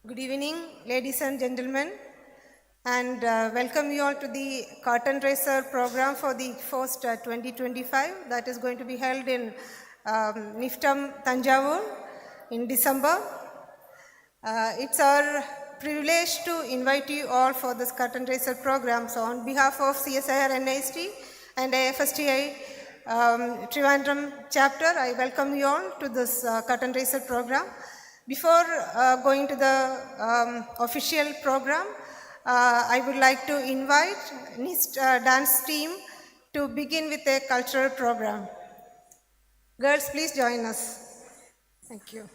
Good evening, ladies and gentlemen. and welcome you all to the curtain raiser program for the ICFoST 2025 that is going to be held in NIFTEM-Thanjavur in December. It's our privilege to invite you all for this curtain raiser program. So on behalf of CSIR NIST and IFSTI Trivandrum chapter, I welcome you all to this curtain raiser program. Before going to the official program, I would like to invite NIST dance team to begin with a cultural program. Girls, please join us. Thank you.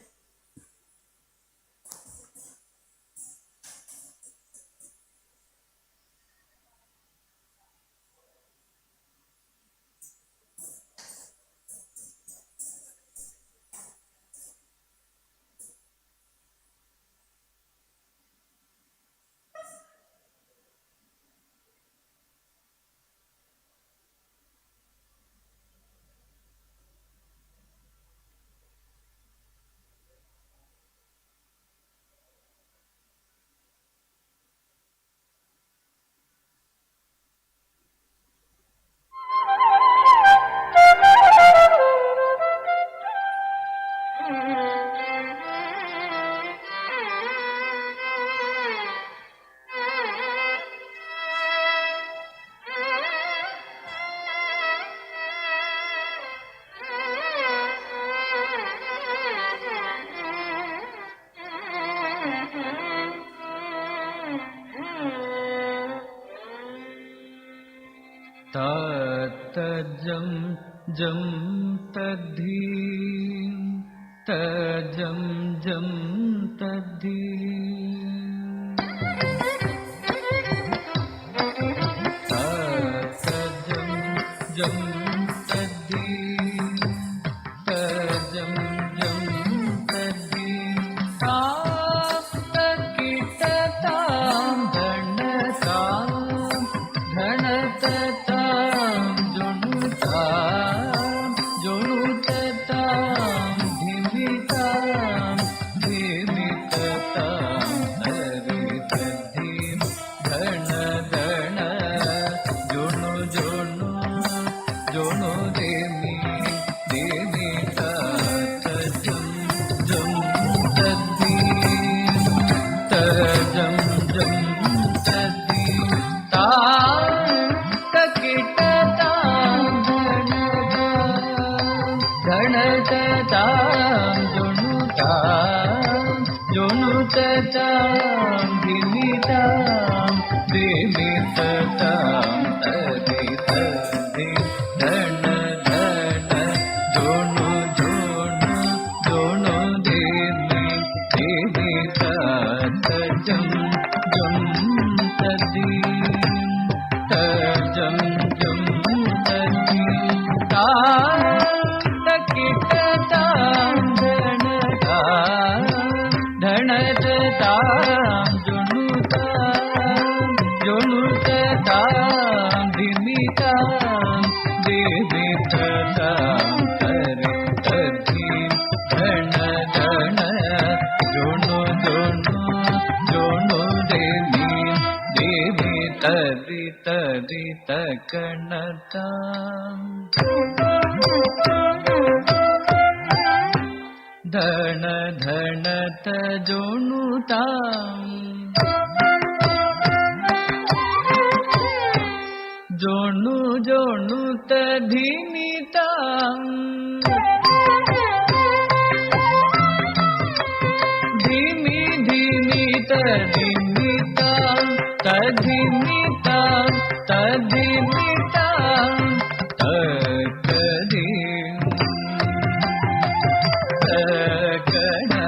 Tajam jam tadhim, tajam jam tadhim. Tajam jam tadhim, tajam jam tadhim. Tam takita tam dhanatam, dhanatatam. Tam dhimitam dhimitatam taditadhi dhana dhana jonu jonu jonu dhimi dhimitajam jam tadim tajam jam tadim takitatam dhana dhanatatam junutam dhimitam devitatam taritadhim dhana dhana junu junu junu devim devitaritadhitakanatam dhana dhanata junutam jonu jonu tadhimitam dhimi dhimi tadhimitam tadhimitam tadhimitam tadhim takana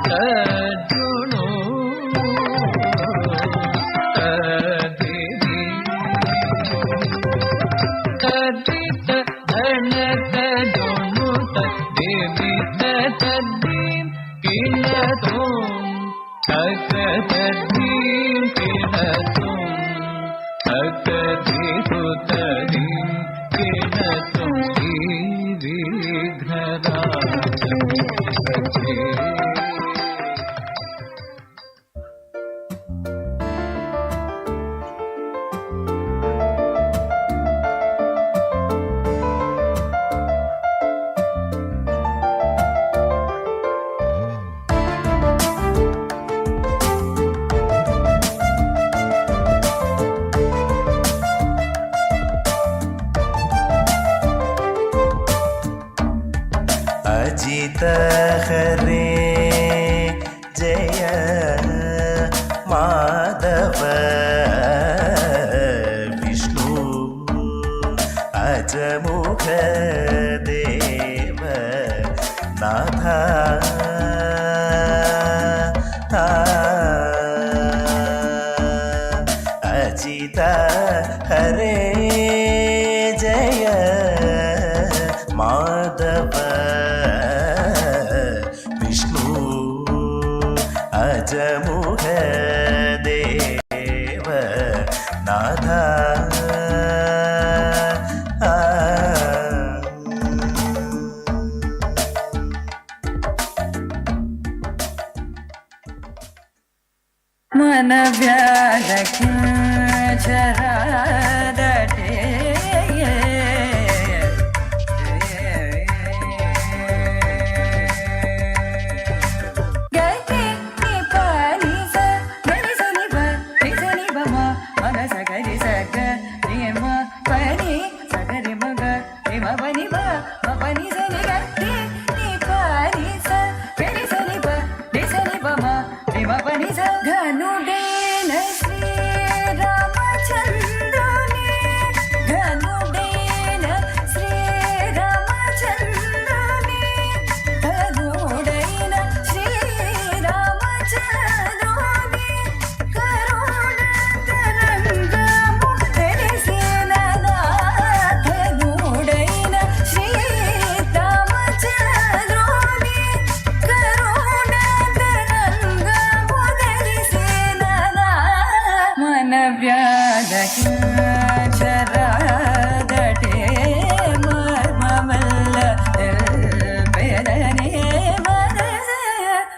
tadjunu tadita dhanata jonu tadhimita tadhim kinatum takatadhim kinatum अजमुख देव नाथा अजित हरे जय माधव विष्णु अजमुख देव नाथा मन व्यादखे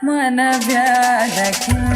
मन व्यादखे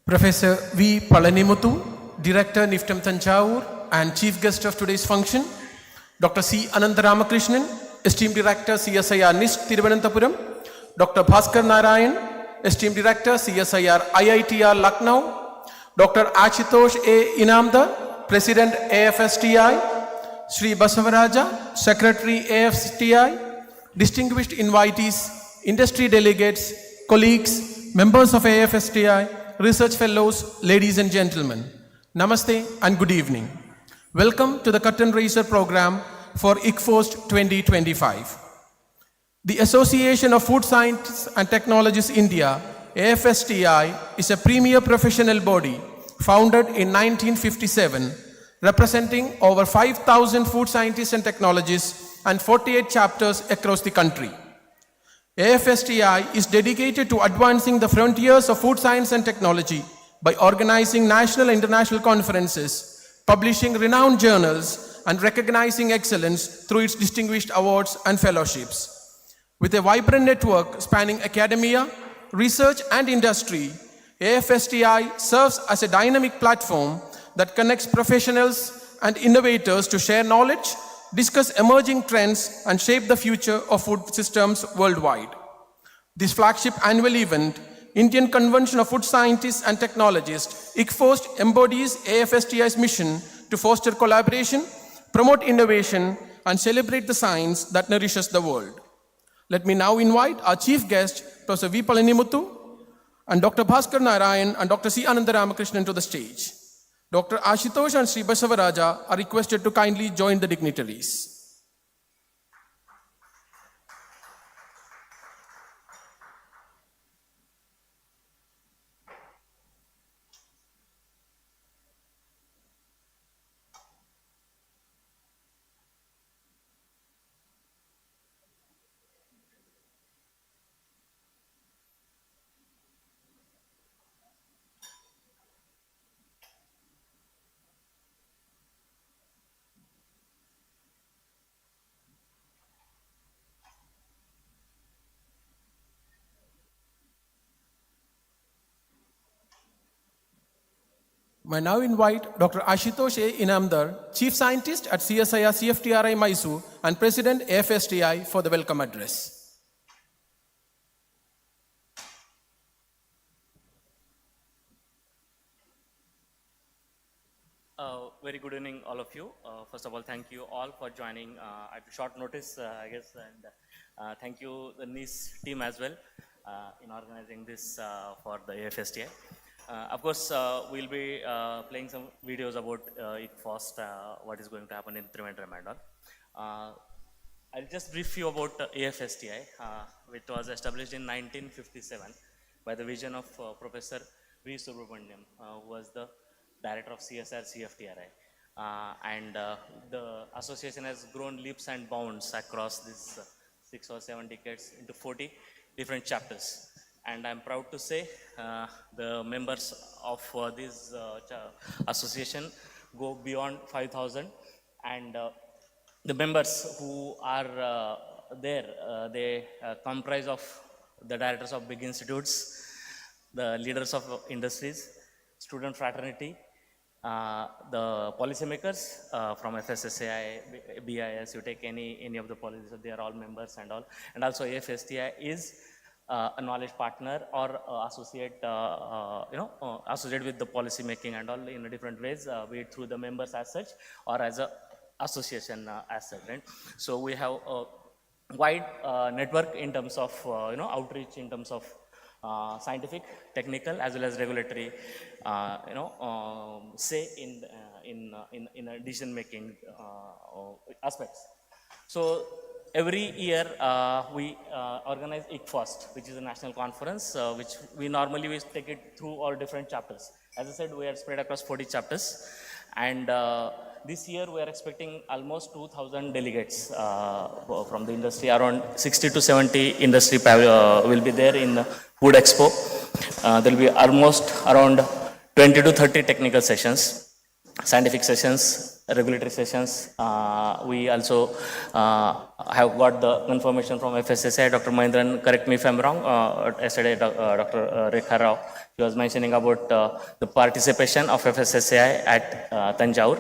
Professor V. Palanimuthu, Director NIFTEM-Thanjavur and Chief Guest of today's function, Dr. C. Anantharamakrishnan, Esteemed Director CSIR NIST Thiruvananthapuram, Dr. Bhaskar Narayan, Esteemed Director CSIR IITR Lucknow, Dr. Ashutosh A. Inamdar, President AFSTI, Sri Basavaraja, Secretary AFSTI, distinguished invitees, industry delegates, colleagues, members of AFSTI, research fellows, ladies and gentlemen, Namaste and good evening. Welcome to the Curtain Raiser program for ICFoST 2025. The Association of Food Scientists and Technologists India, AFSTI, is a premier professional body founded in 1957, representing over 5,000 food scientists and technologists and 48 chapters across the country. AFSTI is dedicated to advancing the frontiers of food science and technology by organizing national and international conferences, publishing renowned journals, and recognizing excellence through its distinguished awards and fellowships. With a vibrant network spanning academia, research, and industry, AFSTI serves as a dynamic platform that connects professionals and innovators to share knowledge, discuss emerging trends, and shape the future of food systems worldwide. This flagship annual event, Indian Convention of Food Scientists and Technologists, ICFoST, embodies AFSTI's mission to foster collaboration, promote innovation, and celebrate the science that nourishes the world. Let me now invite our chief guest, Professor V. Palanimuthu, and Dr. Bhaskar Narayan and Dr. C. Anantharamakrishnan to the stage. Dr. Ashutosh and Sri Basavaraja are requested to kindly join the dignitaries. I now invite Dr. Ashutosh A. Inamdar, Chief Scientist at CSIR CFTRI Mysore and President AFSTI for the welcome address. Very good evening, all of you. First of all, thank you all for joining at short notice, I guess, and thank you the NIS team as well in organizing this for the AFSTI. Of course, we'll be playing some videos about ICFoST, what is going to happen in Trivandrum and all. I'll just brief you about AFSTI, which was established in 1957 by the vision of Professor V. Subramaniam, who was the director of CSR CFTRI. And the association has grown leaps and bounds across these 6 or 7 decades into 40 different chapters. And I'm proud to say the members of this association go beyond 5,000. And the members who are there, they comprise of the directors of big institutes, the leaders of industries, student fraternity, the policymakers from FSSAI, BIS, you take any of the policies, they are all members and all. And also AFSTI is a knowledge partner or associate, associate with the policy making and all in different ways, be it through the members as such or as a association as such. Right? So we have a wide network in terms of outreach in terms of scientific, technical, as well as regulatory, say in decision-making aspects. So every year we organize ICFoST, which is a national conference, which we normally take it through all different chapters. As I said, we are spread across 40 chapters, and this year we are expecting almost 2,000 delegates from the industry. Around 60 to 70 industry will be there in Food Expo. There will be almost around 20 to 30 technical sessions, scientific sessions, regulatory sessions. We also have got the confirmation from FSSAI. Dr. Mahindran, correct me if I'm wrong, yesterday Dr. Rekha Rao, he was mentioning about the participation of FSSAI at Thanjavur.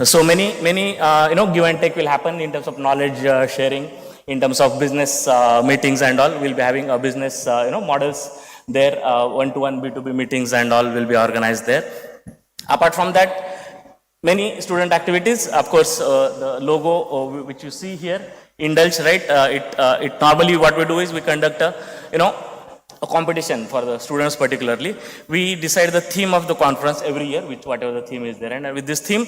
So many give and take will happen in terms of knowledge sharing, in terms of business meetings and all. We'll be having a business models there, one-to-one B2B meetings and all will be organized there. Apart from that, many student activities. Of course, the logo which you see here, Indulge, right? It normally what we do is we conduct a competition for the students particularly. We decide the theme of the conference every year, whatever the theme is there. And with this theme,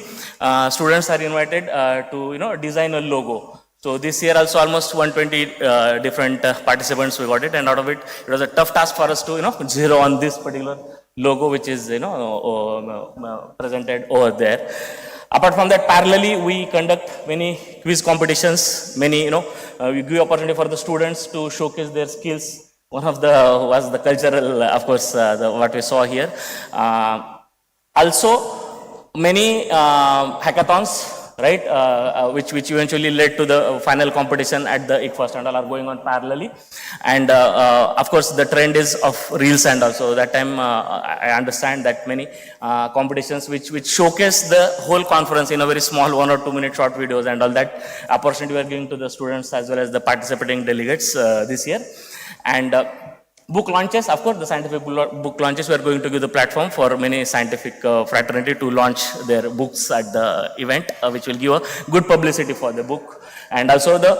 students are invited to design a logo. So this year also almost 120 different participants we got it, and out of it, it was a tough task for us to zero on this particular logo which is presented over there. Apart from that, parallelly we conduct many quiz competitions, many we give opportunity for the students to showcase their skills. One of the was the cultural, of course, what we saw here. Also, many hackathons, right, which eventually led to the final competition at the ICFoST and all are going on parallelly. And of course, the trend is of reels and also that time I understand that many competitions which showcase the whole conference in a very small 1 or 2 minute short videos and all that opportunity we are giving to the students as well as the participating delegates this year. And book launches, of course, the scientific book launches, we are going to give the platform for many scientific fraternity to launch their books at the event, which will give a good publicity for the book. And also the,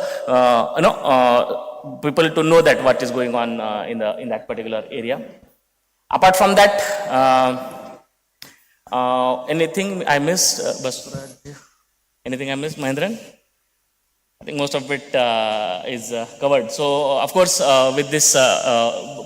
people to know that what is going on in that particular area. Apart from that, anything I missed, anything I missed, Mahindran? I think most of it is covered. So, of course, with this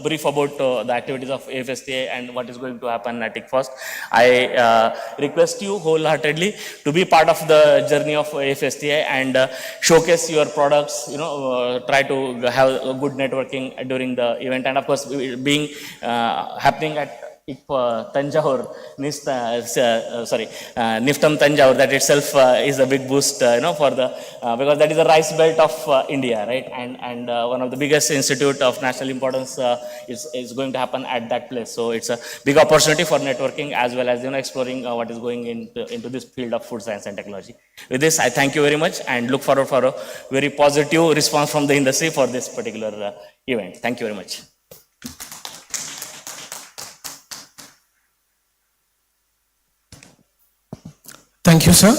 brief about the activities of AFSTA and what is going to happen at ICFoST, I request you wholeheartedly to be part of the journey of AFSTA and showcase your products, try to have a good networking during the event. And of course, being happening at Thanjavur, NIFTEM-Thanjavur, that itself is a big boost, for the, because that is the rice belt of India, right? And one of the biggest institute of national importance is going to happen at that place. So it's a big opportunity for networking as well as, exploring what is going into this field of food science and technology. With this, I thank you very much and look forward for a very positive response from the industry for this particular event. Thank you very much. Thank you, sir.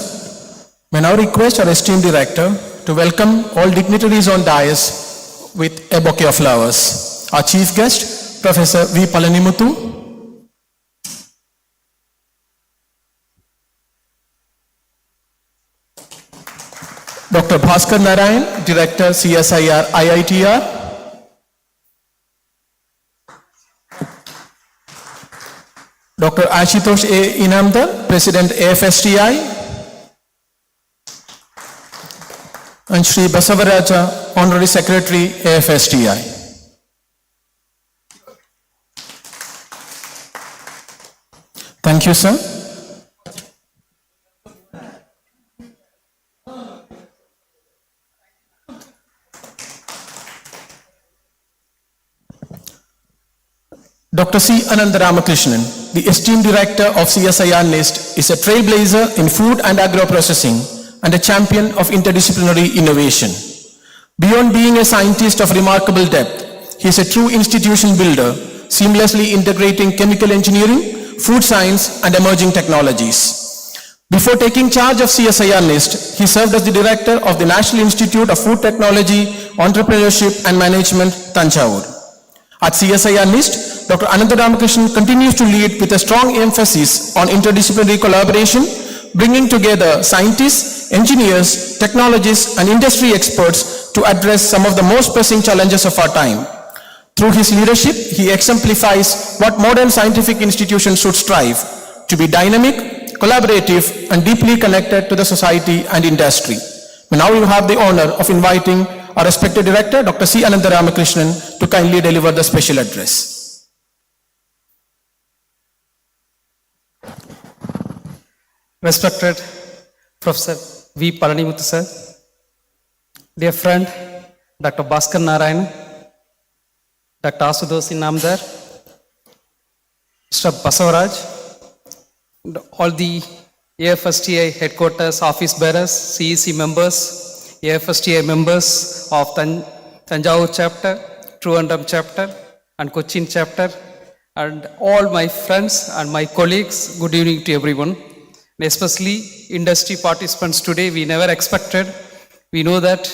May now request our esteemed director to welcome all dignitaries on dais with a bouquet of flowers. Our chief guest, Professor V. Palanimuthu. Dr. Bhaskar Narayan, Director, CSIR, IITR. Dr. Ashutosh A. Inamdar, President, AFSTI. And Shri Basavaraja, Honorary Secretary, AFSTI. Thank you, sir. Dr. C. Anandaramakrishnan, the esteemed director of CSIR NIST, is a trailblazer in food and agro-processing and a champion of interdisciplinary innovation. Beyond being a scientist of remarkable depth, he is a true institution builder, seamlessly integrating chemical engineering, food science, and emerging technologies. Before taking charge of CSIR NIST, he served as the director of the National Institute of Food Technology, Entrepreneurship and Management, Thanjavur. At CSIR NIST, Dr. Anandaramakrishnan continues to lead with a strong emphasis on interdisciplinary collaboration, bringing together scientists, engineers, technologists, and industry experts to address some of the most pressing challenges of our time. Through his leadership, he exemplifies what modern scientific institutions should strive to be dynamic, collaborative, and deeply connected to the society and industry. Now you have the honor of inviting our respected director, Dr. C. Anandaramakrishnan, to kindly deliver the special address. Respected Professor V. Palanimuthu sir, dear friend, Dr. Bhaskar Narayan, Dr. Ashutosh Inamdar, Mr. Basavaraj, all the AFSTI headquarters, office bearers, CEC members, AFSTI members of Thanjavur chapter, Trivandrum chapter, and Cochin chapter, and all my friends and my colleagues, good evening to everyone. And especially industry participants today, we never expected. We know that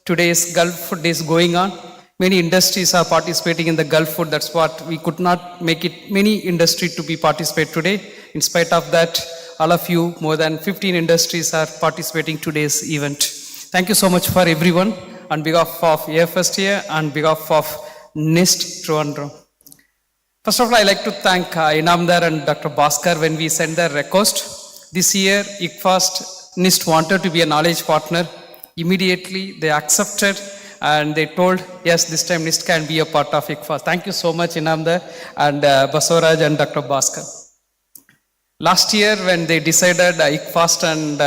today's Gulf food is going on. Many industries are participating in the Gulf food. That's what we could not make it many industry to be participate today. In spite of that, all of you, more than 15 industries are participating today's event. Thank you so much for everyone on behalf of AFSTA and behalf of NIST Trivandrum. First of all, I'd like to thank Inamdar and Dr. Bhaskar when we sent their request. This year, ICFoST NIST wanted to be a knowledge partner. Immediately, they accepted and they told, yes, this time NIST can be a part of ICFoST. Thank you so much, Inamdar and Basavaraj and Dr. Bhaskar. Last year, when they decided ICFoST and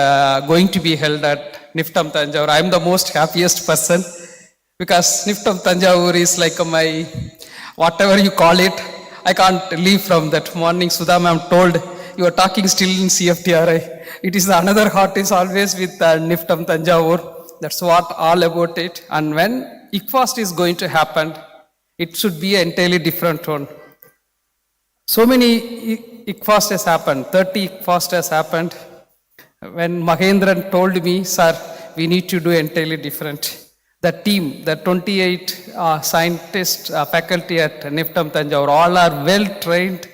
going to be held at NIFTEM-Thanjavur, I am the most happiest person because NIFTEM-Thanjavur is like my, whatever you call it, I can't leave from that. Morning, Sudha ma'am told, you are talking still in CFTRI. It is another heart is always with NIFTEM-Thanjavur. That's what all about it. And when ICFoST is going to happen, it should be an entirely different one. So many ICFoST has happened, 30 ICFoST has happened. When Mahendran told me, sir, we need to do entirely different. The team, the 28 scientists, faculty at NIFTEM-Thanjavur, all are well trained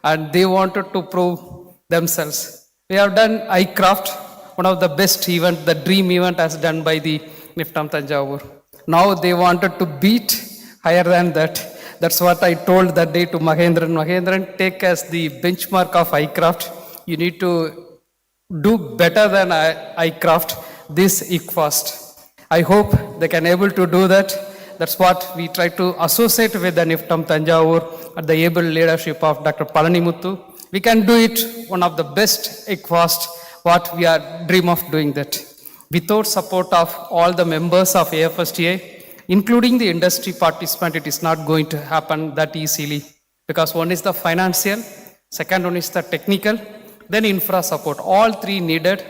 and they wanted to prove themselves. We have done iCraft, one of the best event, the dream event as done by the NIFTEM-Thanjavur. Now they wanted to beat higher than that. That's what I told that day to Mahendran. Mahendran, take as the benchmark of iCraft. You need to do better than iCraft, this ICFoST. I hope they can able to do that. That's what we try to associate with the NIFTEM-Thanjavur at the able leadership of Dr. Palanimuthu, we can do it one of the best ICFoST, what we are dream of doing that. Without support of all the members of AFSTA, including the industry participant, it is not going to happen that easily. Because one is the financial, second one is the technical, then infra support. All three needed.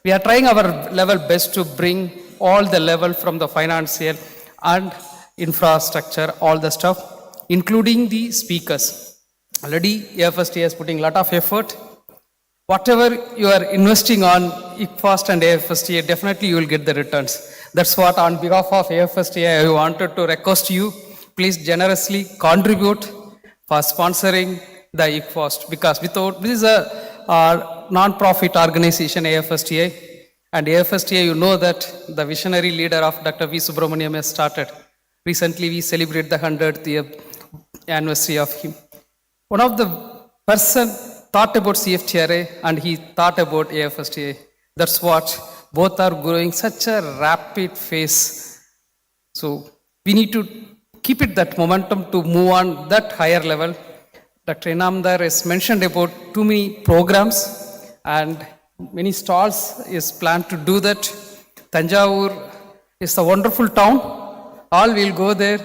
We are trying our level best to bring all the level from the financial and infrastructure, all the stuff, including the speakers. Already AFSTA is putting a lot of effort. Whatever you are investing on ICFoST and AFSTA, definitely you will get the returns. That's what on behalf of AFSTA, I wanted to request you, please generously contribute for sponsoring the ICFoST, because without, this is a non-profit organization, AFSTA, and AFSTA, you know that the visionary leader of Dr. V. Subramaniam has started. Recently, we celebrate the 100th year anniversary of him. One of the person thought about CFTRA and he thought about AFSTA. That's what both are growing such a rapid pace. So we need to keep it that momentum to move on that higher level. Dr. Inamdar has mentioned about too many programs and many stalls is planned to do that. Thanjavur is a wonderful town. All will go there,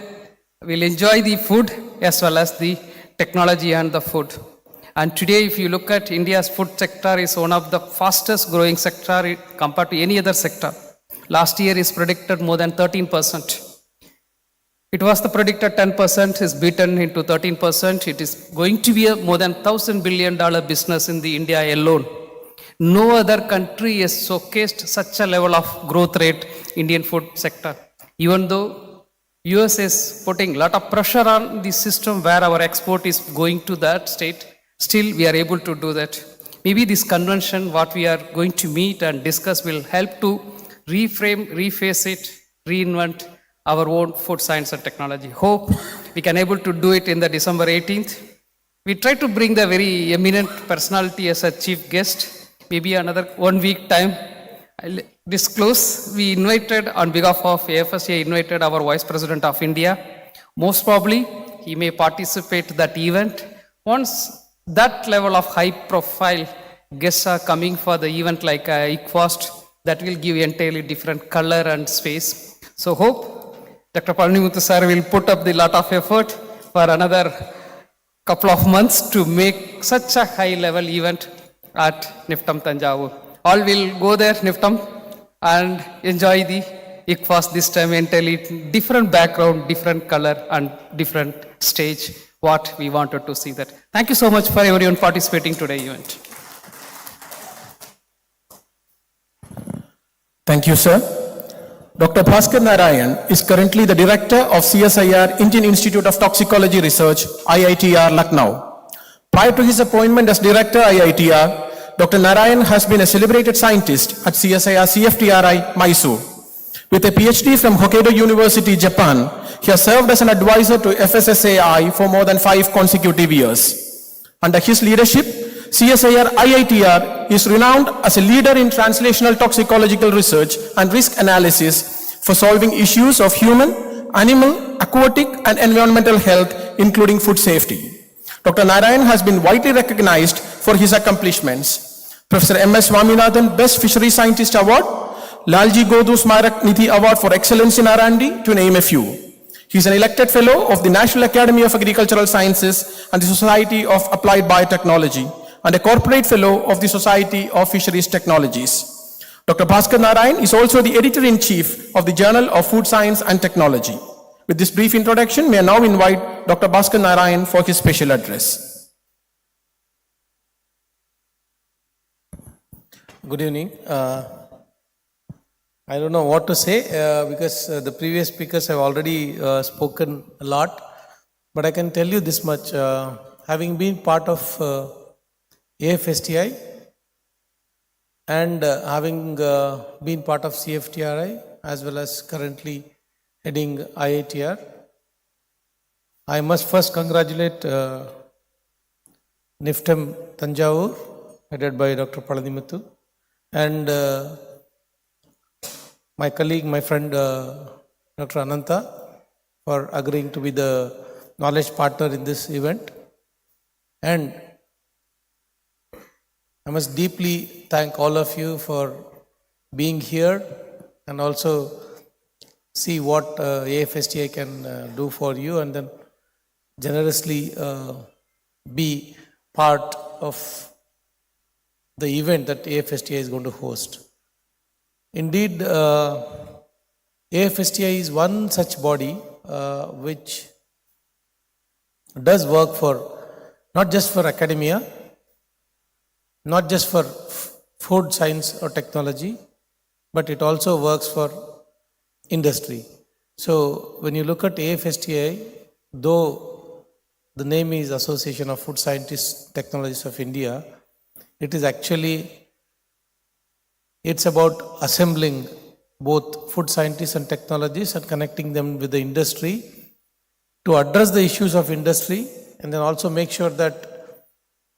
will enjoy the food as well as the technology and the food. And today, if you look at India's food sector, is one of the fastest growing sector compared to any other sector. Last year is predicted more than 13%. It was the predicted 10%, is beaten into 13%. It is going to be a more than $1,000 billion business in the India alone. No other country has showcased such a level of growth rate Indian food sector. Even though US is putting a lot of pressure on the system where our export is going to that state, still we are able to do that. Maybe this convention, what we are going to meet and discuss, will help to reframe, reface it, reinvent our own food science and technology. Hope we can able to do it in the December 18th. We try to bring the very eminent personality as a chief guest, maybe another 1 week time. I'll disclose, we invited on behalf of AFSTA, invited our Vice President of India. Most probably, he may participate that event. Once that level of high profile guests are coming for the event like ICFoST, that will give entirely different color and space. So hope Dr. Palanimuthu sir will put up the lot of effort for another couple of months to make such a high level event at NIFTEM-Thanjavur. All will go there, NIFTEM, and enjoy the ICFoST this time entirely different background, different color and different stage, what we wanted to see that. Thank you so much for everyone participating today event. Thank you, sir. Dr. Bhaskar Narayan is currently the Director of CSIR Indian Institute of Toxicology Research, IITR, Lucknow. Prior to his appointment as Director, IITR, Dr. Narayan has been a celebrated scientist at CSIR CFTRI, Mysore. With a PhD from Hokkaido University, Japan, he has served as an advisor to FSSAI for more than 5 consecutive years. Under his leadership, CSIR IITR is renowned as a leader in translational toxicological research and risk analysis for solving issues of human, animal, aquatic, and environmental health, including food safety. Dr. Narayan has been widely recognized for his accomplishments. Professor M.S. Swaminathan Best Fishery Scientist Award, Lalji Godu Smarak Nidhi Award for Excellence in R&D, to name a few. He is an elected fellow of the National Academy of Agricultural Sciences and the Society of Applied Biotechnology, and a corporate fellow of the Society of Fisheries Technologies. Dr. Bhaskar Narayan is also the editor-in-chief of the Journal of Food Science and Technology. With this brief introduction, may I now invite Dr. Bhaskar Narayan for his special address. Good evening. I don't know what to say because the previous speakers have already spoken a lot, but I can tell you this much. Having been part of AFSTI and having been part of CFTRI as well as currently heading IITR, I must first congratulate NIFTEM-Thanjavur, headed by Dr. Palanimuthu, and my colleague, my friend Dr. Ananta, for agreeing to be the knowledge partner in this event. And I must deeply thank all of you for being here and also see what AFSTI can do for you, and then generously be part of the event that AFSTI is going to host. Indeed, AFSTI is one such body which does work for not just for academia, not just for food science or technology, but it also works for industry. So when you look at AFSTI, though the name is Association of Food Scientists Technologists of India, it is actually, it's about assembling both food scientists and technologists and connecting them with the industry to address the issues of industry, and then also make sure that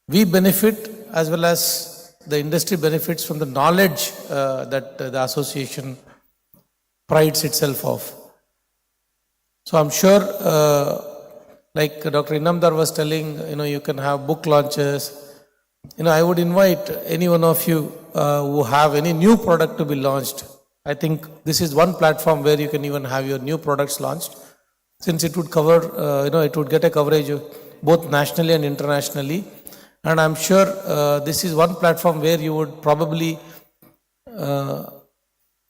we benefit as well as the industry benefits from the knowledge that the association prides itself of. So I'm sure, like Dr. Inamdar was telling, you can have book launches. I would invite any one of you who have any new product to be launched. I think this is one platform where you can even have your new products launched, since it would cover, it would get a coverage both nationally and internationally. And I'm sure this is one platform where you would probably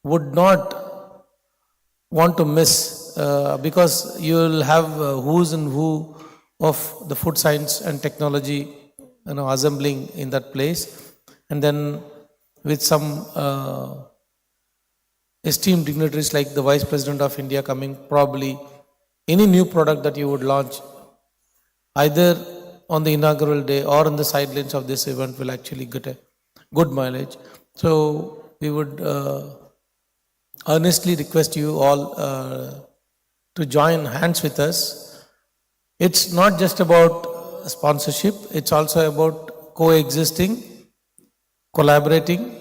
would not want to miss, because you will have who's and who of the food science and technology assembling in that place, and then with some esteemed dignitaries like the Vice President of India coming. Probably any new product that you would launch either on the inaugural day or on the sidelines of this event will actually get a good mileage. So we would earnestly request you all to join hands with us. It's not just about sponsorship, it's also about coexisting, collaborating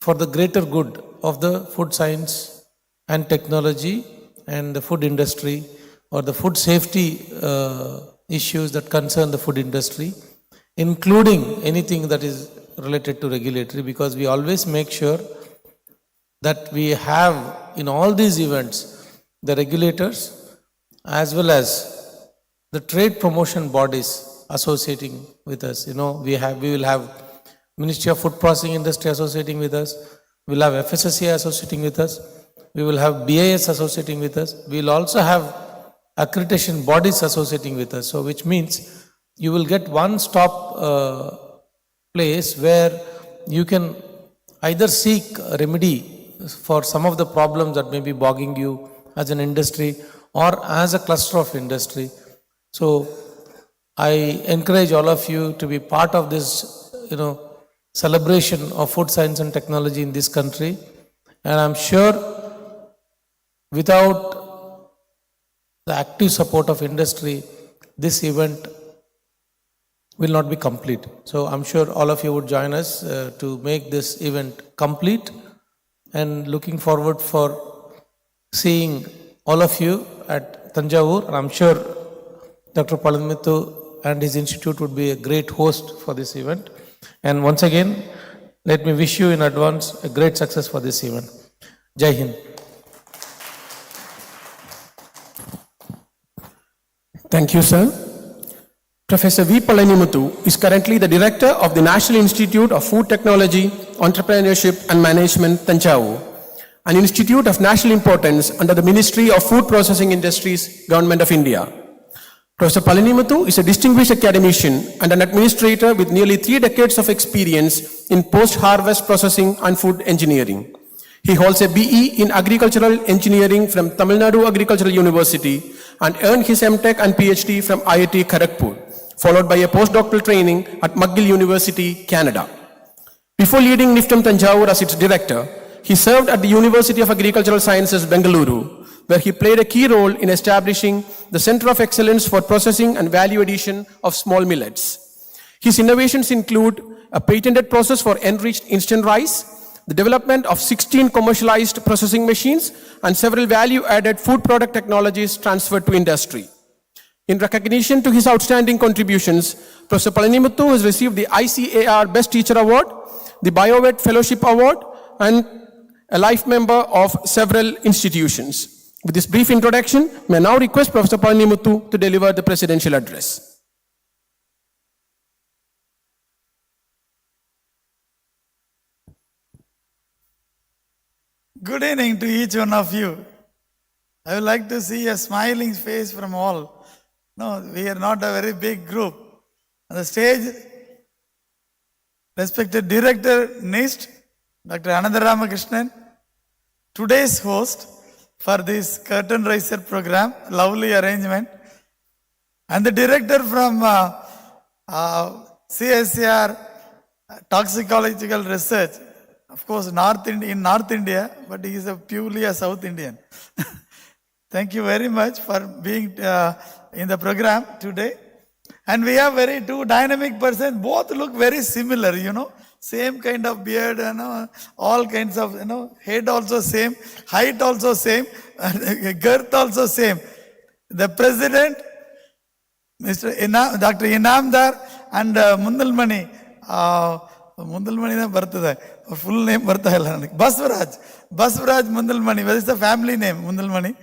for the greater good of the food science and technology and the food industry, or the food safety issues that concern the food industry, including anything that is related to regulatory, because we always make sure that we have in all these events the regulators as well as the trade promotion bodies associating with us. We will have Ministry of Food Processing Industry associating with us, we will have FSSAI associating with us, we will have BIS associating with us, we will also have accreditation bodies associating with us. So which means you will get one-stop place where you can either seek a remedy for some of the problems that may be bogging you as an industry or as a cluster of industry. So I encourage all of you to be part of this, celebration of food science and technology in this country. And I'm sure without the active support of industry, this event will not be complete. So I'm sure all of you would join us to make this event complete, and looking forward for seeing all of you at Thanjavur. And I'm sure Dr. Palanimithu and his institute would be a great host for this event. And once again, let me wish you in advance a great success for this event. Jai Hind. Thank you, sir. Professor V. Palanimithu is currently the Director of the National Institute of Food Technology, Entrepreneurship and Management, Thanjavur, an institute of national importance under the Ministry of Food Processing Industries, Government of India. Professor Palanimithu is a distinguished academician and an administrator with nearly 3 decades of experience in post-harvest processing and food engineering. He holds a BE in Agricultural Engineering from Tamil Nadu Agricultural University and earned his MTech and PhD from IIT Kharagpur, followed by a postdoctoral training at McGill University, Canada. Before leading NIFTEM-Thanjavur as its director, he served at the University of Agricultural Sciences, Bengaluru, where he played a key role in establishing the Center of Excellence for Processing and Value Addition of Small Millets. His innovations include a patented process for enriched instant rice, the development of 16 commercialized processing machines, and several value-added food product technologies transferred to industry. In recognition to his outstanding contributions, Professor Palanimuthu has received the ICAR Best Teacher Award, the BioVet Fellowship Award, and a life member of several institutions. With this brief introduction, may I now request Professor Palanimuthu to deliver the presidential address. Good evening to each one of you. I would like to see a smiling face from all. No, we are not a very big group. On the stage, respected Director NIST, Dr. Ananda Ramakrishnan, today's host for this curtain raiser program, lovely arrangement, and the director from CSR Toxicological Research, of course, in North India, but he is purely a South Indian. Thank you very much for being in the program today. And we have two dynamic persons, both look very similar, same kind of beard, all kinds of, head also same, height also same, girth also same. The president, Dr. Inamdar and Mundalmani, Mundalmani birthday, full name birthday, Basvaraj Mundalmani, what is the family name, Mundalmani?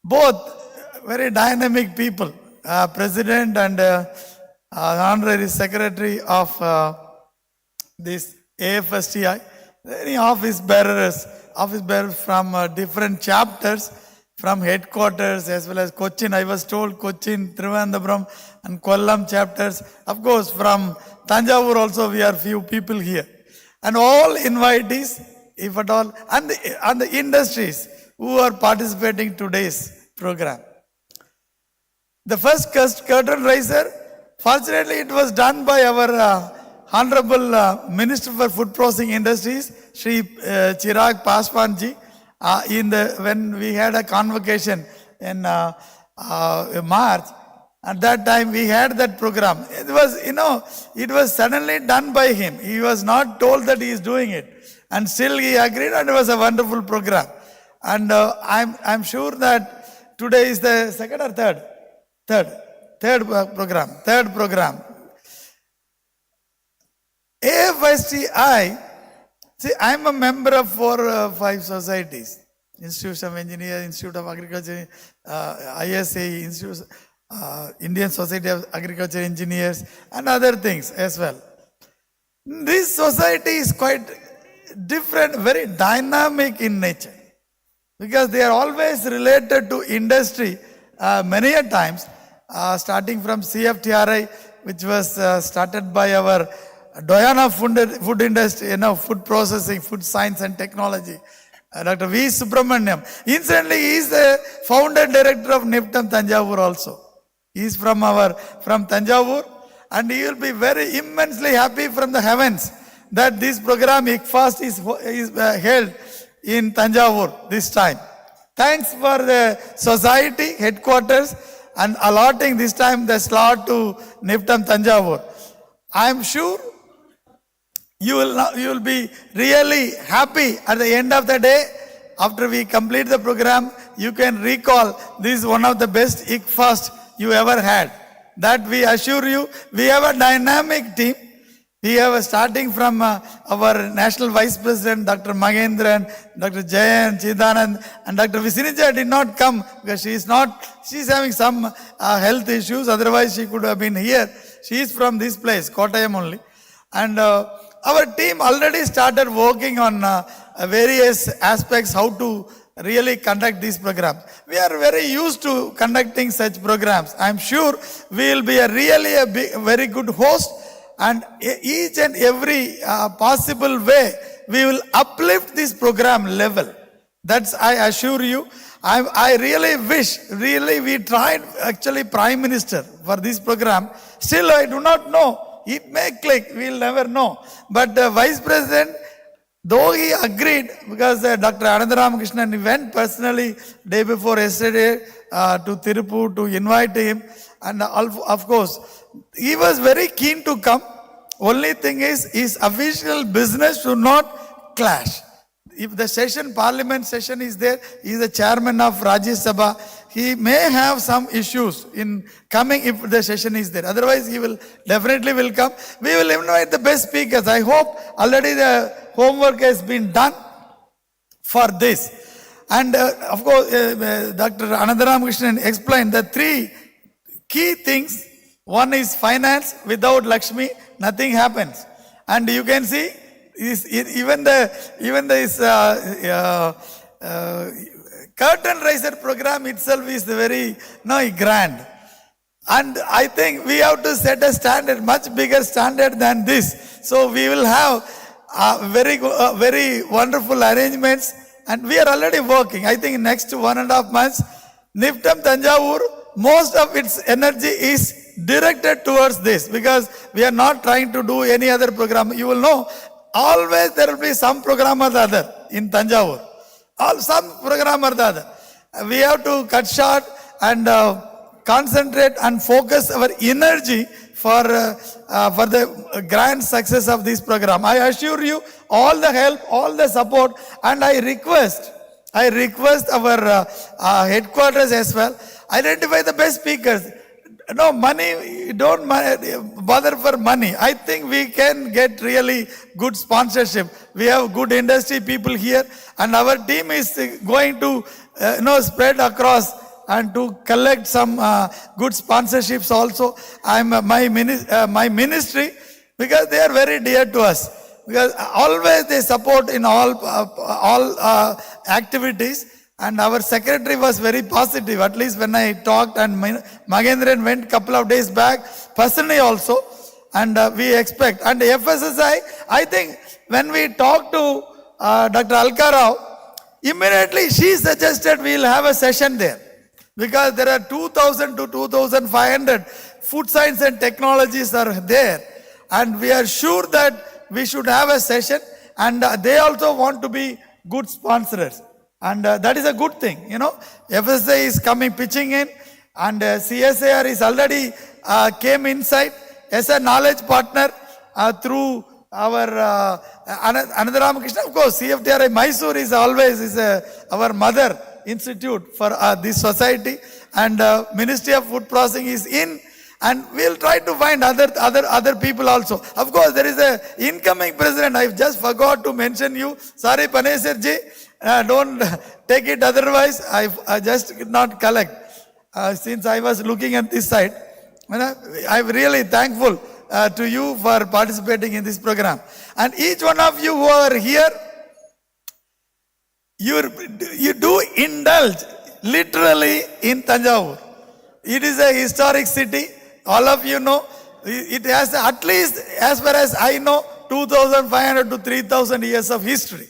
Both very dynamic people, president and honorary secretary of this ICFoST, any office bearers from different chapters, from headquarters as well as Cochin. I was told Cochin, Trivandrum and Kollam chapters. Of course, from Thanjavur also we are few people here. And all invitees, if at all, and the industries who are participating today's program. The first curtain raiser, fortunately it was done by our Honorable Minister for Food Processing Industries, Shri Chirag Paswan ji, when we had a convocation in March. At that time we had that program. It was, it was suddenly done by him. He was not told that he is doing it. And still he agreed, and it was a wonderful program. And I'm sure that today is the second or third program. ICFoST, see, I'm a member of 4 or 5 societies. Institute of Engineers, Institute of Agriculture, ISA, Institute, Indian Society of Agriculture Engineers, and other things as well. This society is quite different, very dynamic in nature, because they are always related to industry many a times, starting from CFTRI, which was started by our Doyen of food industry, food processing, food science and technology, Dr. V. Subramaniam. Incidentally, he is the founder director of NIFTEM-Thanjavur also. He is from Thanjavur, and he will be very immensely happy from the heavens that this program ICFoST is held in Thanjavur this time. Thanks for the society headquarters and allotting this time the slot to NIFTEM-Thanjavur. I am sure you will be really happy at the end of the day. After we complete the program, you can recall this is one of the best ICFoST you ever had. That we assure you. We have a dynamic team. We have starting from our National Vice President, Dr. Mahendran, Dr. Jayan, Chidanand, and Dr. Visinija did not come because she is having some health issues. Otherwise, she could have been here. She is from this place, Kottayam only. And our team already started working on various aspects, how to really conduct these programs. We are very used to conducting such programs. I am sure we will be a very good host, and each and every possible way we will uplift this program level. That's, I assure you. I really wish, we tried actually Prime Minister for this program. Still I do not know. It may click, we will never know. But the Vice President, though he agreed, because Dr. Ananda Ramakrishnan went personally day before yesterday to Tirupur to invite him. And of course, he was very keen to come. Only thing is, his official business should not clash. if the session, parliament session is there, he is the chairman of Rajya Sabha. He may have some issues in coming if the session is there. Otherwise, he will definitely will come. We will invite the best speakers. I hope already the homework has been done for this. And of course, Dr. Anandaramakrishnan explained the three key things. One is finance. Without Lakshmi, nothing happens. And you can see, even this curtain raiser program itself is very grand. And I think we have to set a standard, much bigger standard than this. So we will have very wonderful arrangements. And we are already working. I think in next 1.5 months, NIFTEM-Thanjavur, most of its energy is directed towards this, because we are not trying to do any other program. You will know, always there will be some program or the other in Thanjavur. Some program or the other. We have to cut short and concentrate and focus our energy for the grand success of this program. I assure you all the help, all the support, and I request our headquarters as well, identify the best speakers. No money, don't bother for money. I think we can get really good sponsorship. We have good industry people here, and our team is going to spread across and to collect some good sponsorships also. My ministry, because they are very dear to us, because always they support in all activities. And our secretary was very positive, at least when I talked, and Magendran went couple of days back, personally also, and we expect. And FSSI, I think when we talked to Dr. Alka Rao, immediately she suggested we will have a session there, because there are 2,000 to 2,500 food science and technologies are there, and we are sure that we should have a session, and they also want to be good sponsors. And that is a good thing, FSA is coming, pitching in, and CSIR is already came inside as a knowledge partner through our Anandaramakrishnan. Of course, CFTRI Mysore is always our mother institute for this society, and Ministry of Food Processing is in, and we'll try to find other people also. Of course, there is a incoming president. I just forgot to mention you. Sorry, Panesar ji. Don't take it otherwise. I just could not collect. Since I was looking at this side, I'm really thankful to you for participating in this program. And each one of you who are here, you do indulge literally in Thanjavur. It is a historic city. All of you know. It has at least, as far as I know, 2,500 to 3,000 years of history.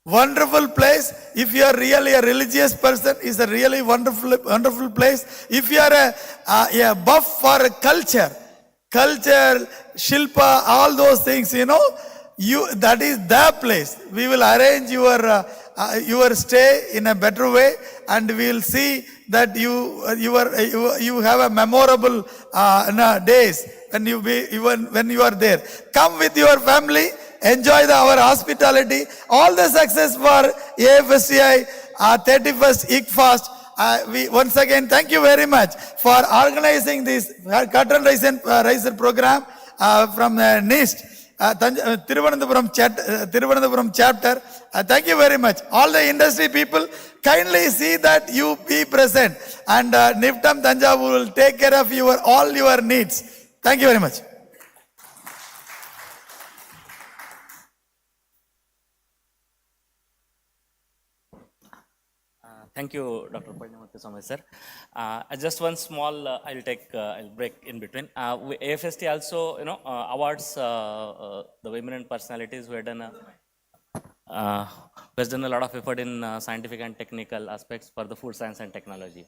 Wonderful place. If you are really a religious person, it's a really wonderful place. If you are a buff for culture, Shilpa, all those things, that is the place. We will arrange your stay in a better way, and we will see that you have a memorable days when you are there. Come with your family. Enjoy our hospitality. All the success for AFSTI 31st ICFoST. We once again thank you very much for organizing this curtain raiser program from NIST, Thiruvananthapuram chapter. Thank you very much. All the industry people, kindly see that you be present, and NIFTEM-Thanjavur will take care of all your needs. Thank you very much. Thank you, Dr. Purnamurthy Swamy, sir. Just one small, I'll break in between. AFST also, awards the eminent personalities who have done a lot of effort in scientific and technical aspects for the food science and technology.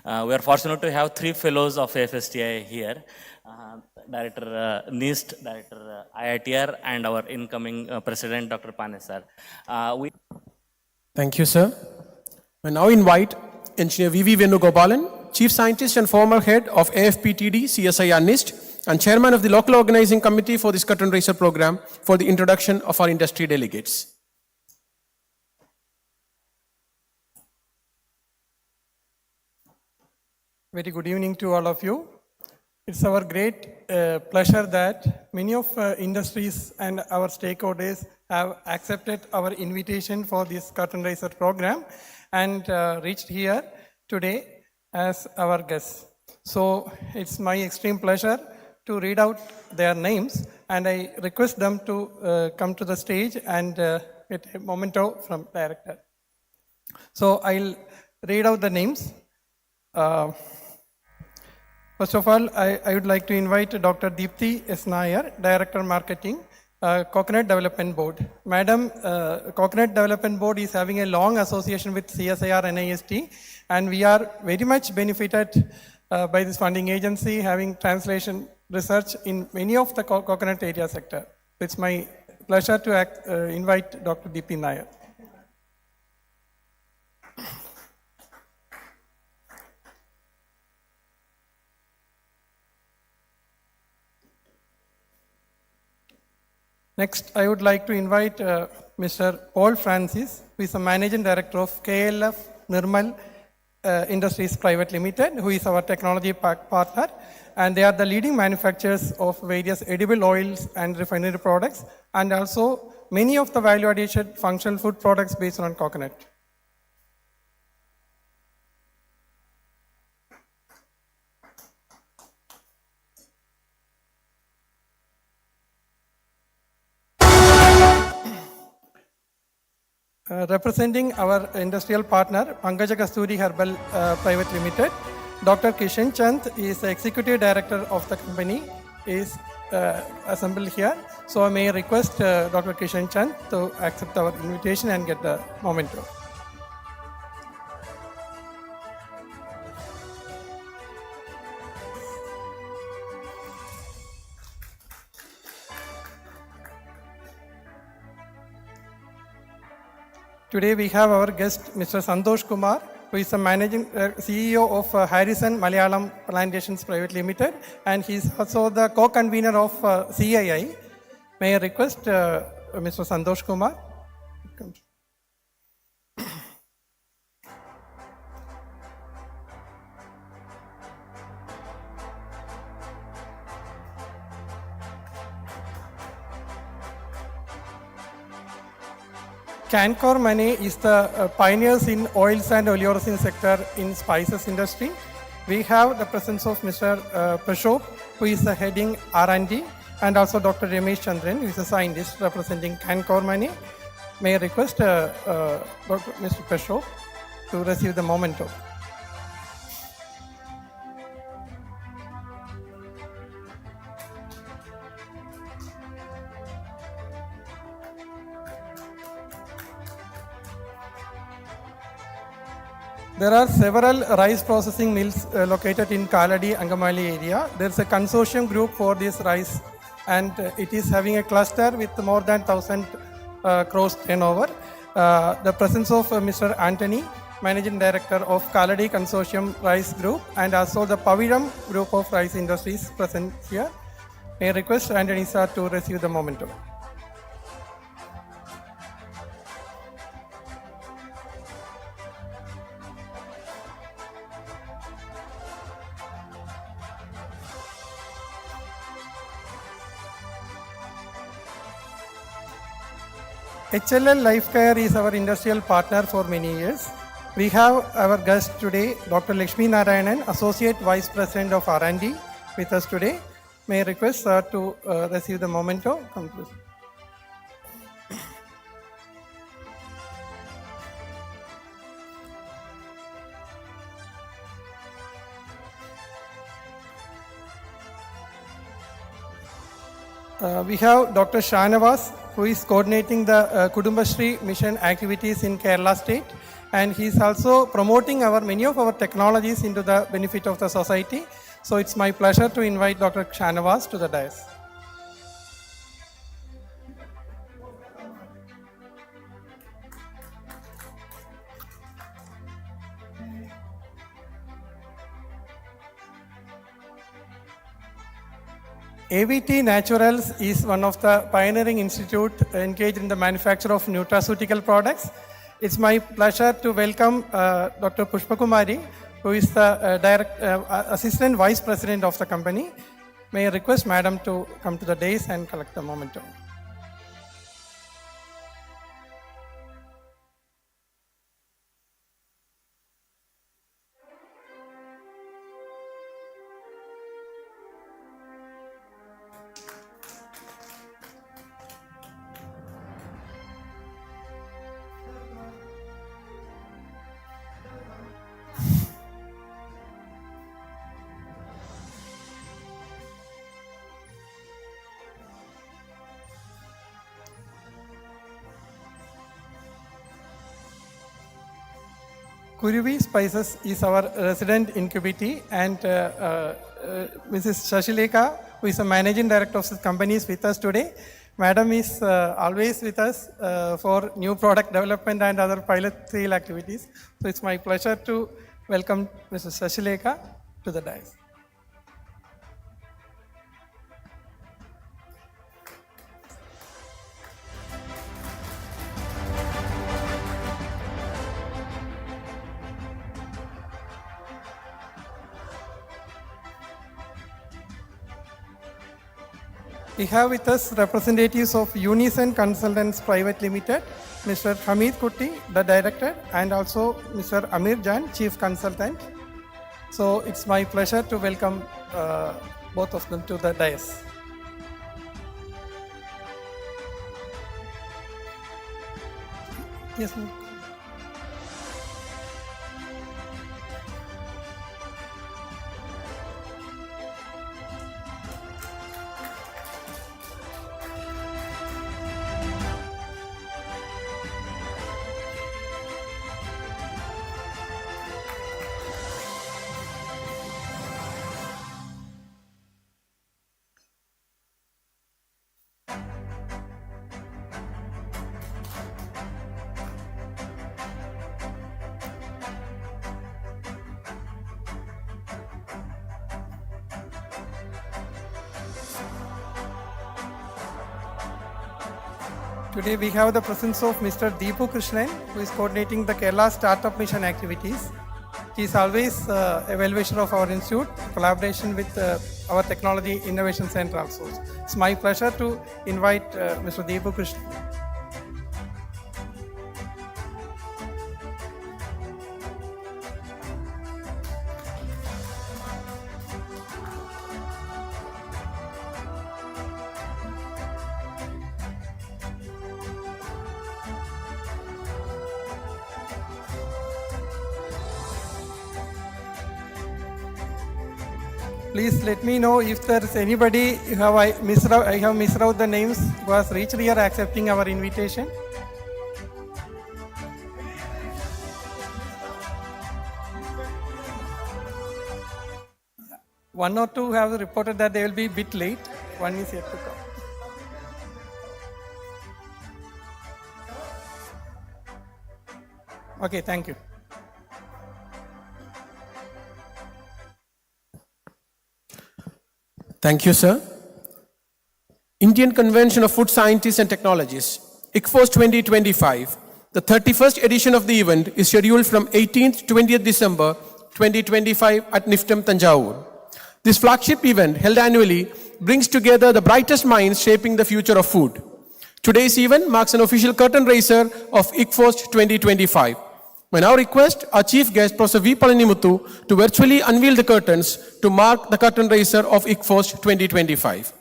We are fortunate to have 3 fellows of AFSTI here. Director NIST, Director IITR, and our incoming President, Dr. Pane, sir. Thank you, sir. I now invite Engineer V.V. Venugopalan, Chief Scientist and former Head of AFPTD, CSIR NIST, and Chairman of the Local Organizing Committee for this Curtain Raiser program, for the introduction of our industry delegates. Very good evening to all of you. It's our great pleasure that many of industries and our stakeholders have accepted our invitation for this curtain raiser program and reached here today as our guests. So it's my extreme pleasure to read out their names, and I request them to come to the stage and get a memento from director. So I'll read out the names. First of all, I would like to invite Dr. Deepthi S. Nair, Director Marketing, Coconut Development Board. Madam, Coconut Development Board is having a long association with CSIR NIST, and we are very much benefited by this funding agency having translation research in many of the coconut area sector. It's my pleasure to invite Dr. Deepthi Nair. Next, I would like to invite Mr. Paul Francis, who is the Managing Director of KLF Nirmal Industries Private Limited, who is our technology partner, and they are the leading manufacturers of various edible oils and refinery products, and also many of the value-added functional food products based on coconut. Representing our industrial partner, Pankaja Kasturi Herbal Private Limited, Dr. Kishan Chand is the Executive Director of the company, is assembled here. So I may request Dr. Kishan Chand to accept our invitation and get the memento. Today we have our guest, Mr. Santosh Kumar, who is the managing CEO of Harrison Malayalam Plantations Private Limited, and he is also the co-convener of CII. May I request Mr. Santosh Kumar? Cancor Money is the pioneers in oils and oleoresin sector in spices industry. We have the presence of Mr. Prashop, who is the heading R&D, and also Dr. Ramesh Chandran, who is a scientist representing Cancor Money. May I request Mr. Prashop to receive the memento. There are several rice processing mills located in Kaladi, Angamali area. There is a consortium group for this rice, and it is having a cluster with more than 1,000 crores turnover. The presence of Mr. Anthony, Managing Director of Kaladi Consortium Rice Group, and also the Paviram Group of Rice Industries present here. May I request Anthony sir to receive the memento. HLL Lifecare is our industrial partner for many years. We have our guest today, Dr. Lakshmi Narayanan, Associate Vice President of R&D, with us today. May I request her to receive the memento. Come please. We have Dr. Shanavas, who is coordinating the Kudumbashri mission activities in Kerala state, and he is also promoting many of our technologies into the benefit of the society. So it's my pleasure to invite Dr. Shanavas to the dais. AVT Naturals is one of the pioneering institute engaged in the manufacture of nutraceutical products. It's my pleasure to welcome Dr. Pushpakumari, who is the Assistant Vice President of the company. May I request Madam to come to the dais and collect the memento. Kuruvi Spices is our resident incubity, and Mrs. Shashileka, who is the managing director of this company, is with us today. Madam is always with us for new product development and other pilot sale activities. So it's my pleasure to welcome Mrs. Shashileka to the dais. We have with us representatives of Unison Consultants Private Limited, Mr. Hamid Kutti, the director, and also Mr. Amir Jan, chief consultant. So it's my pleasure to welcome both of them to the dais. Yes, ma'am. Today we have the presence of Mr. Deepu Krishnan, who is coordinating the Kerala Startup Mission activities. He is always a well-wisher of our institute, collaboration with our Technology Innovation Center also. It's my pleasure to invite Mr. Deepu Krishnan. Please let me know if there is anybody I have missed out the names who has reached here accepting our invitation. One or two have reported that they will be a bit late. One is yet to come. Okay, thank you. Thank you, sir. Indian Convention of Food Scientists and Technologists, ICFoST 2025. The 31st edition of the event is scheduled from 18th to 20th December 2025 at NIFTEM-Thanjavur. This flagship event, held annually, brings together the brightest minds shaping the future of food. Today's event marks an official curtain raiser of ICFoST 2025. I now request our chief guest, Professor V. Palanimuthu, to virtually unveil the curtains to mark the curtain raiser of ICFoST 2025.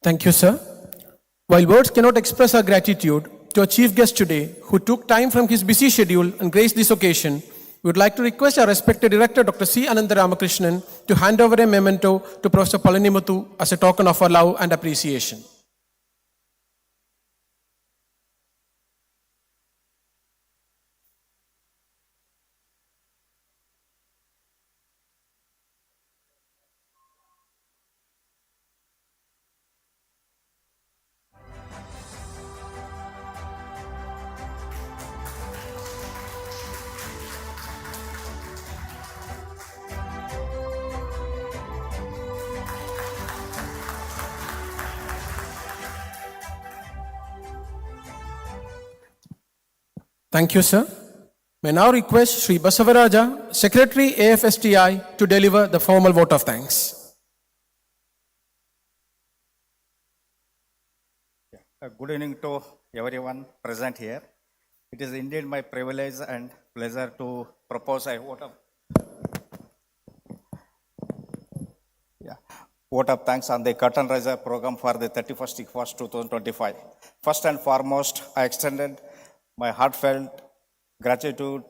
Thank you, sir. While words cannot express our gratitude to our chief guest today, who took time from his busy schedule and graced this occasion, we would like to request our respected director, Dr. C. Anantharamakrishnan, to hand over a memento to Professor Palanimuthu as a token of our love and appreciation. Thank you, sir. May now request Sri Basavaraja, Secretary AFSTI, to deliver the formal vote of thanks. Good evening to everyone present here. It is indeed my privilege and pleasure to propose a vote of thanks on the Curtain Raiser program for the 31st ICFoST 2025. First and foremost, I extended my heartfelt gratitude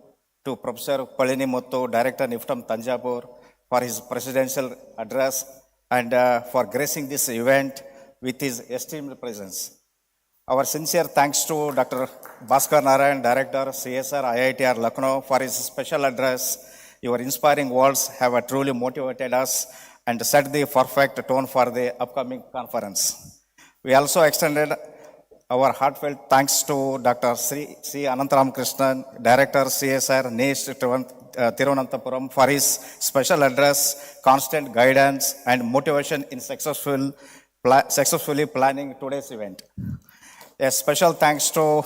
to Professor Palanimuthu, Director NIFTEM-Thanjavur, for his presidential address and for gracing this event with his esteemed presence. Our sincere thanks to Dr. Bhaskar Narayan, Director, CSR, IITR Lucknow, for his special address. Your inspiring words have truly motivated us and set the perfect tone for the upcoming conference. We also extended our heartfelt thanks to Dr. C. Anantharamakrishnan, Director, CSR, NIST, Tirunanthapuram, for his special address, constant guidance, and motivation in successfully planning today's event. A special thanks to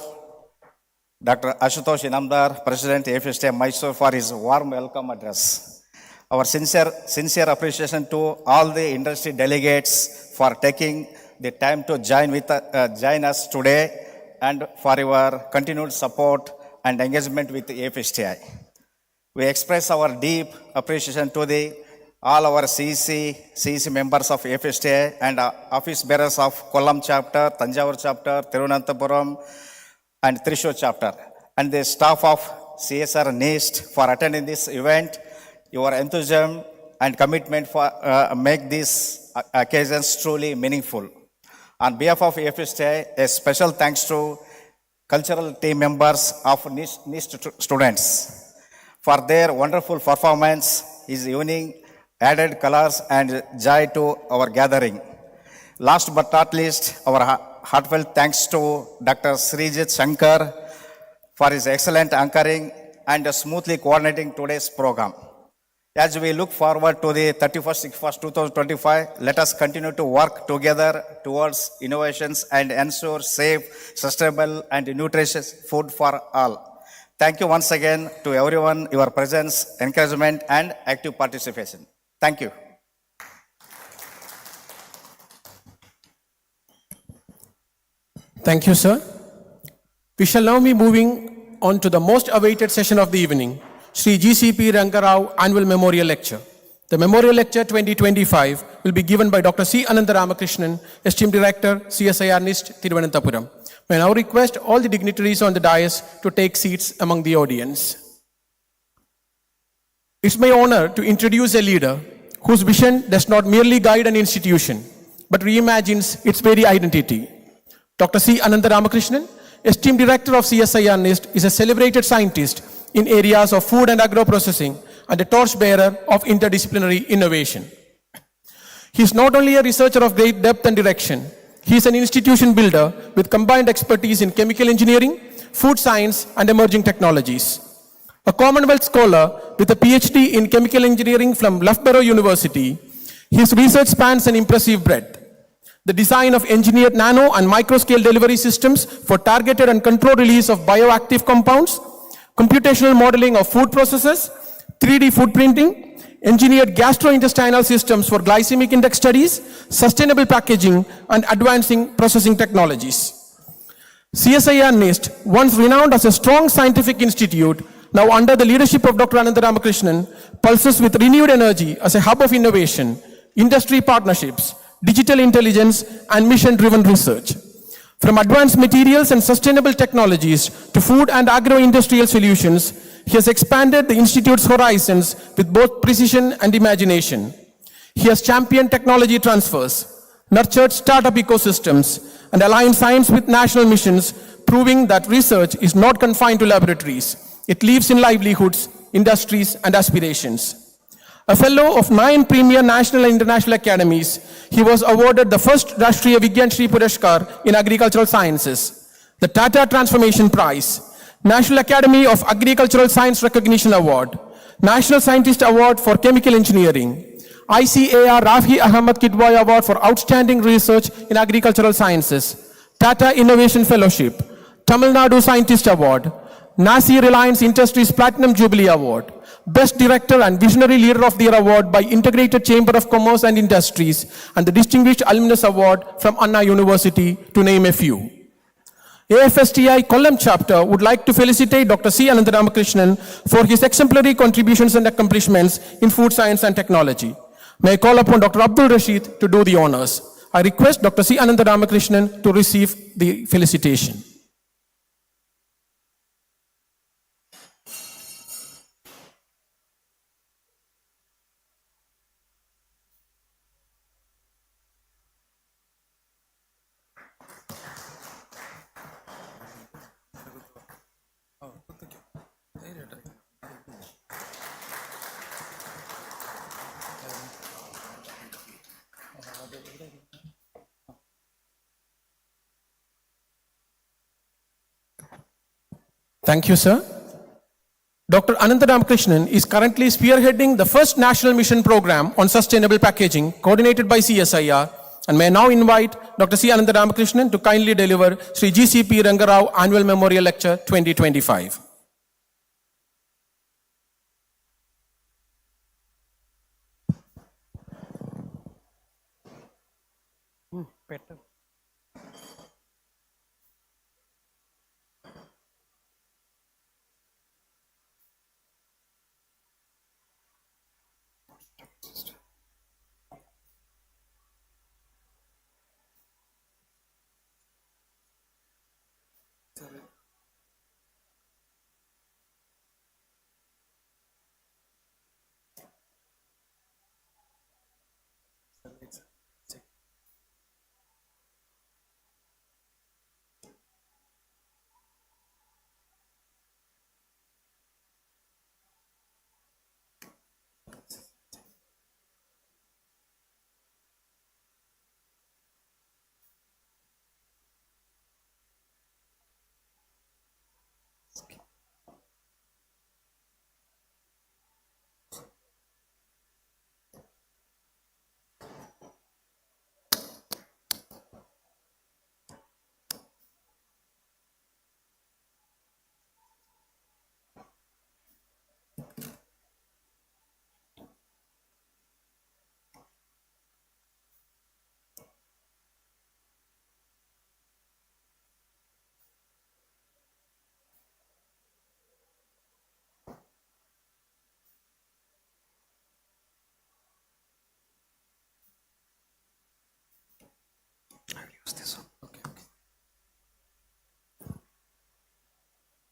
Dr. Ashutosh Inamdar, President AFSTI Mysore, for his warm welcome address. Our sincere appreciation to all the industry delegates for taking the time to join us today and for your continued support and engagement with the AFSTI. We express our deep appreciation to all our CEC members of AFSTI and office bearers of Kollam chapter, Thanjavur chapter, Tirunanthapuram and Thrissur chapter, and the staff of CSR NIST for attending this event. Your enthusiasm and commitment for make these occasions truly meaningful. On behalf of AFSTI, a special thanks to cultural team members of NIST students for their wonderful performance. This evening added colors and joy to our gathering. Last but not least, our heartfelt thanks to Dr. Srijit Shankar for his excellent anchoring and smoothly coordinating today's program. As we look forward to the 31st ICFoST 2025, let us continue to work together towards innovations and ensure safe, sustainable, and nutritious food for all. Thank you once again to everyone, your presence, encouragement, and active participation. Thank you. Thank you, sir. We shall now be moving on to the most awaited session of the evening, Sri GCP Rangarao Annual Memorial Lecture. The Memorial Lecture 2025 will be given by Dr. C. Anantharamakrishnan, Esteemed Director, CSIR NIST, Tirunanthapuram. May I now request all the dignitaries on the dais to take seats among the audience. It's my honor to introduce a leader whose vision does not merely guide an institution, but reimagines its very identity. Dr. C. Anantharamakrishnan, Esteemed Director of CSIR NIST, is a celebrated scientist in areas of food and agro-processing and a torchbearer of interdisciplinary innovation. He is not only a researcher of great depth and direction, he is an institution builder with combined expertise in chemical engineering, food science, and emerging technologies. A Commonwealth scholar with a PhD in chemical engineering from Loughborough University, his research spans an impressive breadth. The design of engineered nano and microscale delivery systems for targeted and controlled release of bioactive compounds, computational modeling of food processes, 3D food printing, engineered gastrointestinal systems for glycemic index studies, sustainable packaging, and advancing processing technologies. CSIR NIST, once renowned as a strong scientific institute, now under the leadership of Dr. Anantharamakrishnan, pulses with renewed energy as a hub of innovation, industry partnerships, digital intelligence, and mission-driven research. From advanced materials and sustainable technologies to food and agro-industrial solutions, he has expanded the Institute's horizons with both precision and imagination. He has championed technology transfers, nurtured startup ecosystems, and aligned science with national missions, proving that research is not confined to laboratories. It lives in livelihoods, industries, and aspirations. A fellow of 9 premier national and international academies, he was awarded the first Rashtriya Vigyan Shri Purashkar in agricultural sciences, the Tata Transformation Prize, National Academy of Agricultural Science Recognition Award, National Scientist Award for Chemical Engineering, ICAR Rafi Ahmad Kidwai Award for Outstanding Research in Agricultural Sciences, Tata Innovation Fellowship, Tamil Nadu Scientist Award, Nasi Reliance Industries Platinum Jubilee Award, Best Director and Visionary Leader of the Year Award by Integrated Chamber of Commerce and Industries, and the Distinguished Alumnus Award from Anna University, to name a few. AFSTI Kollam chapter would like to felicitate Dr. C. Anantharamakrishnan for his exemplary contributions and accomplishments in food science and technology. May I call upon Dr. Abdul Rashid to do the honors. I request Dr. C. Anantharamakrishnan to receive the felicitation. Thank you, sir. Dr. Anantharamakrishnan is currently spearheading the first national mission program on sustainable packaging coordinated by CSIR, and may I now invite Dr. C. Anantharamakrishnan to kindly deliver Sri GCP Rangarao Annual Memorial Lecture 2025.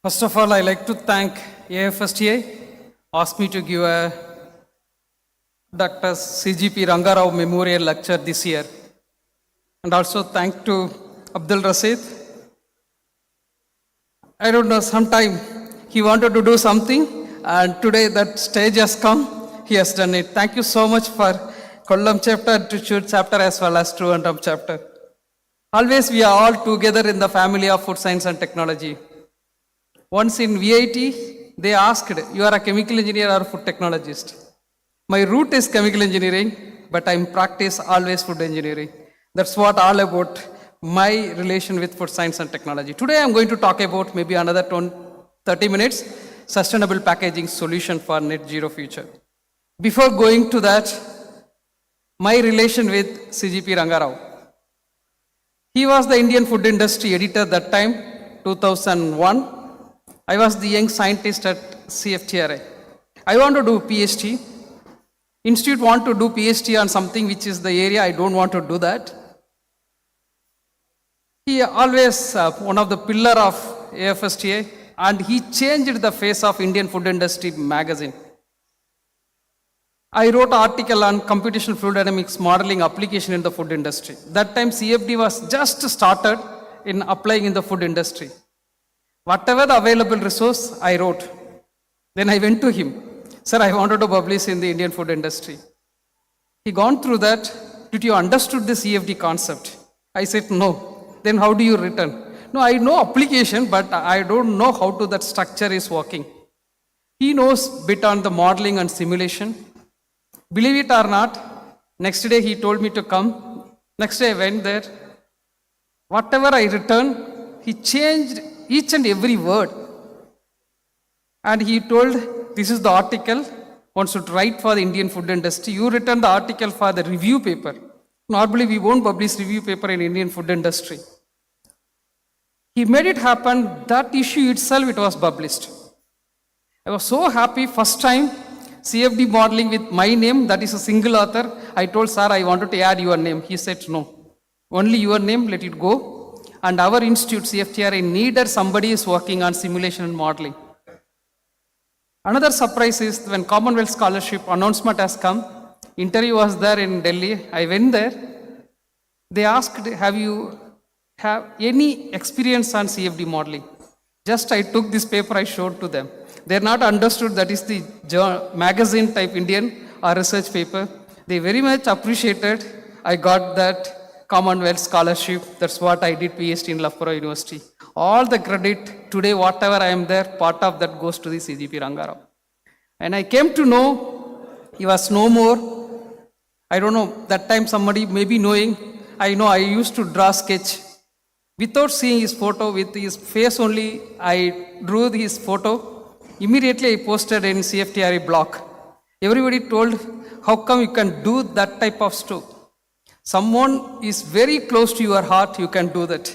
First of all, I like to thank AFSTA, asked me to give a Dr. CGP Rangarao Memorial Lecture this year. And also thank to Abdul Rashid. I don't know, sometime he wanted to do something, and today that stage has come, he has done it. Thank you so much for Kollam chapter, Trichure chapter, as well as Trivandrum chapter. Always we are all together in the family of food science and technology. Once in VIT, they asked, you are a chemical engineer or food technologist? My root is chemical engineering, but I practice always food engineering. That's what all about my relation with food science and technology. Today I'm going to talk about maybe another 30 minutes, sustainable packaging solution for net zero future. Before going to that, my relation with CGP Rangarao. He was the Indian food industry editor that time, 2001. I was the young scientist at CFTRI. I want to do PhD. Institute want to do PhD on something which is the area I don't want to do that. He always one of the pillar of AFSTA, and he changed the face of Indian food industry magazine. I wrote an article on computational fluid dynamics modeling application in the food industry. That time CFD was just started in applying in the food industry. Whatever the available resource, I wrote. Then I went to him. Sir, I wanted to publish in the Indian food industry. He gone through that. Did you understood the CFD concept? I said, no. Then how do you return? No, I know application, but I don't know how to that structure is working. He knows bit on the modeling and simulation. Believe it or not, next day he told me to come. Next day I went there. Whatever I returned, he changed each and every word. And he told, this is the article, one should write for the Indian food industry. You return the article for the review paper. Normally we won't publish review paper in Indian food industry. He made it happen, that issue itself, it was published. I was so happy, first time, CFD modeling with my name, that is a single author. I told, sir, I wanted to add your name. He said, no, only your name, let it go. And our institute, CFTRI, needed somebody is working on simulation and modeling. Another surprise is when Commonwealth Scholarship announcement has come, interview was there in Delhi. I went there. They asked, have you have any experience on CFD modeling? Just I took this paper, I showed to them. They're not understood that is the magazine type Indian or research paper. They very much appreciated. I got that Commonwealth Scholarship. That's what I did PhD in Loughborough University. All the credit today, whatever I am there, part of that goes to the CGP Rangarao. And I came to know he was no more. I don't know, that time somebody may be knowing. I know I used to draw sketch. Without seeing his photo, with his face only, I drew his photo. Immediately I posted in CFTRI blog. Everybody told, how come you can do that type of stuff? Someone is very close to your heart, you can do that.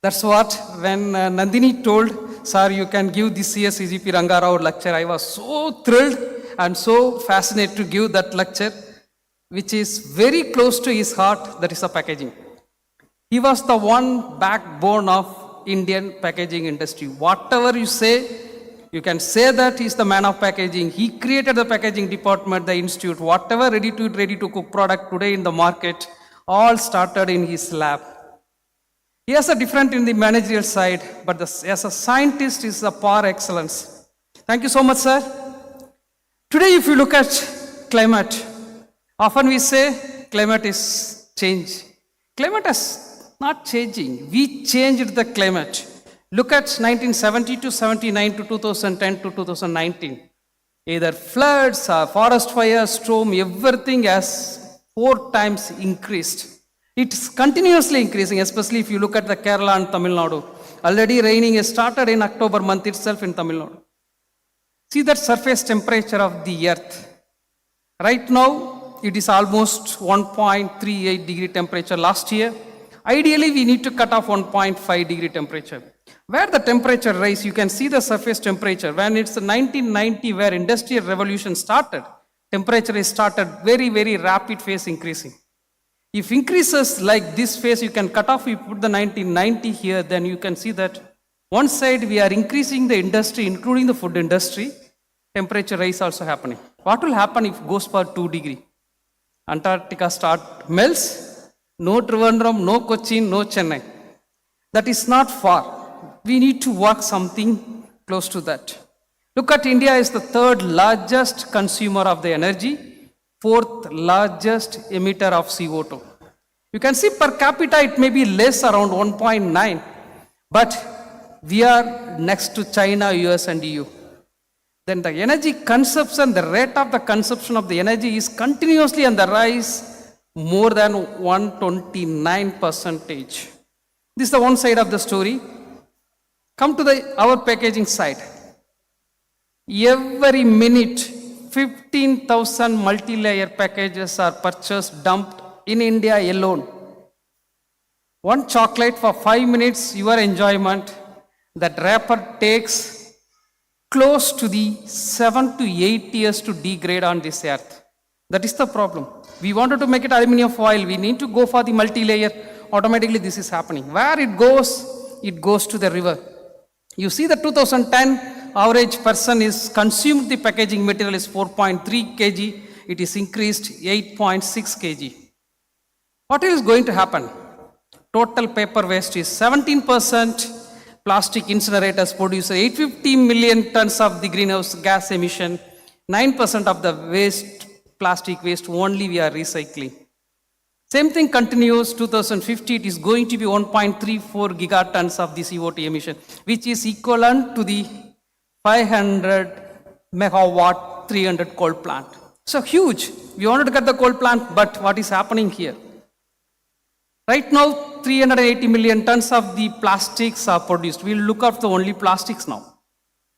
That's what, when Nandini told, sir, you can give this year's CGP Rangarao lecture, I was so thrilled and so fascinated to give that lecture, which is very close to his heart, that is the packaging. He was the one backbone of Indian packaging industry. Whatever you say, you can say that he's the man of packaging. He created the packaging department, the institute. Whatever ready to cook product today in the market, all started in his lab. He has a different in the managerial side, but as a scientist, is a par excellence. Thank you so much, sir. Today, if you look at climate, often we say climate is change. Climate is not changing. We changed the climate. Look at 1970 to 79 to 2010 to 2019. Either floods, forest fires, storm, everything has 4 times increased. It's continuously increasing, especially if you look at the Kerala and Tamil Nadu. Already raining has started in October month itself in Tamil Nadu. See that surface temperature of the earth. Right now, it is almost 1.38 degree temperature last year. Ideally, we need to cut off 1.5 degree temperature. Where the temperature rise, you can see the surface temperature. When it's 1990, where industrial revolution started, temperature is started very, very rapid phase increasing. If increases like this phase, you can cut off, you put the 1990 here, then you can see that one side we are increasing the industry, including the food industry, temperature rise also happening. What will happen if it goes for 2 degree? Antarctica melts, no Trivandrum, no Cochin, no Chennai. That is not far. We need to work something close to that. Look at India is the 3rd largest consumer of the energy, 4th largest emitter of CO2. You can see per capita it may be less, around 1.9, but we are next to China, US and EU. Then the energy consumption, the rate of the consumption of the energy is continuously on the rise, more than 129%. This is the one side of the story. Come to our packaging side. Every minute, 15,000 multi-layer packages are purchased, dumped in India alone. One chocolate for 5 minutes, your enjoyment. That wrapper takes close to the 7 to 8 years to degrade on this earth. That is the problem. We wanted to make it aluminum foil. We need to go for the multi-layer. Automatically this is happening. Where it goes to the river. You see the 2010 average person is consumed the packaging material is 4.3 kg. It is increased 8.6 kg. What is going to happen? Total paper waste is 17%. Plastic incinerators produce 850 million tons of the greenhouse gas emission. 9% of the waste, plastic waste only we are recycling. Same thing continues 2050, it is going to be 1.34 gigatons of the CO2 emission, which is equivalent to the 500 megawatt 300 coal plant. So huge. We wanted to cut the coal plant, but what is happening here? Right now, 380 million tons of the plastics are produced. We'll look at the only plastics now.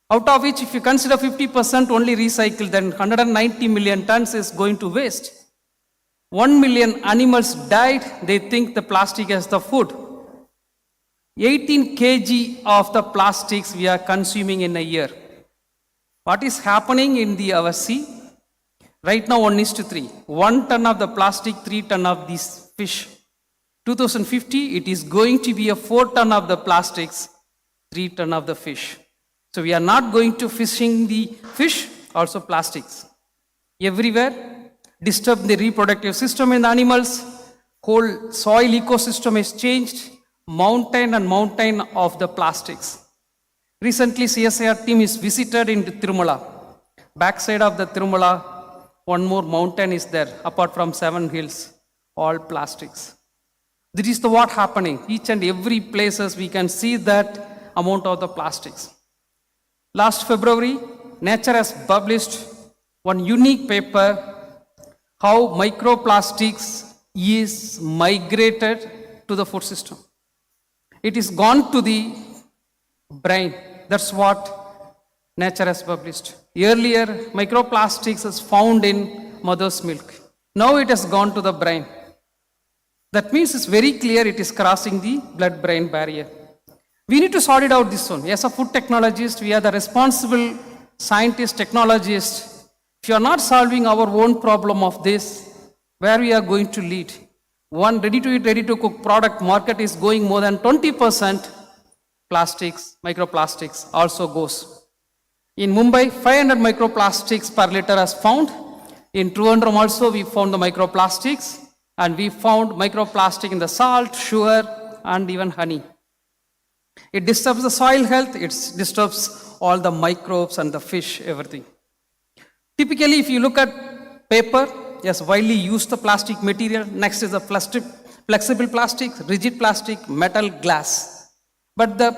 Out of which, if you consider 50% only recycled, then 190 million tons is going to waste. 1 million animals died, they think the plastic as the food. 18 kg of the plastics we are consuming in a year. What is happening in our sea? Right now 1:3. 1 ton of the plastic, 3 ton of these fish. 2050, it is going to be a 4 ton of the plastics, 3 ton of the fish. So we are not going to fishing the fish, also plastics. Everywhere, disturb the reproductive system in the animals, whole soil ecosystem is changed, mountain of the plastics. Recently, CSIR team is visited in Tirumala. Backside of the Tirumala, one more mountain is there, apart from 7 hills, all plastics. This is what happening. Each and every places we can see that amount of the plastics. Last February, Nature has published one unique paper, how microplastics is migrated to the food system. It is gone to the brain. That's what Nature has published. Earlier, microplastics is found in mother's milk. Now it has gone to the brain. That means it's very clear it is crossing the blood-brain barrier. We need to sort it out this one. As a food technologist, we are the responsible scientists, technologists. If you are not solving our own problem of this, where we are going to lead? One ready-to-eat, ready-to-cook product market is going more than 20%. Plastics, microplastics also goes. In Mumbai, 500 microplastics per liter is found. In Trivandrum also, we found the microplastics. And we found microplastic in the salt, sugar, and even honey. It disturbs the soil health, it disturbs all the microbes and the fish, everything. Typically, if you look at paper, yes, widely used the plastic material. Next is the flexible plastic, rigid plastic, metal, glass. But the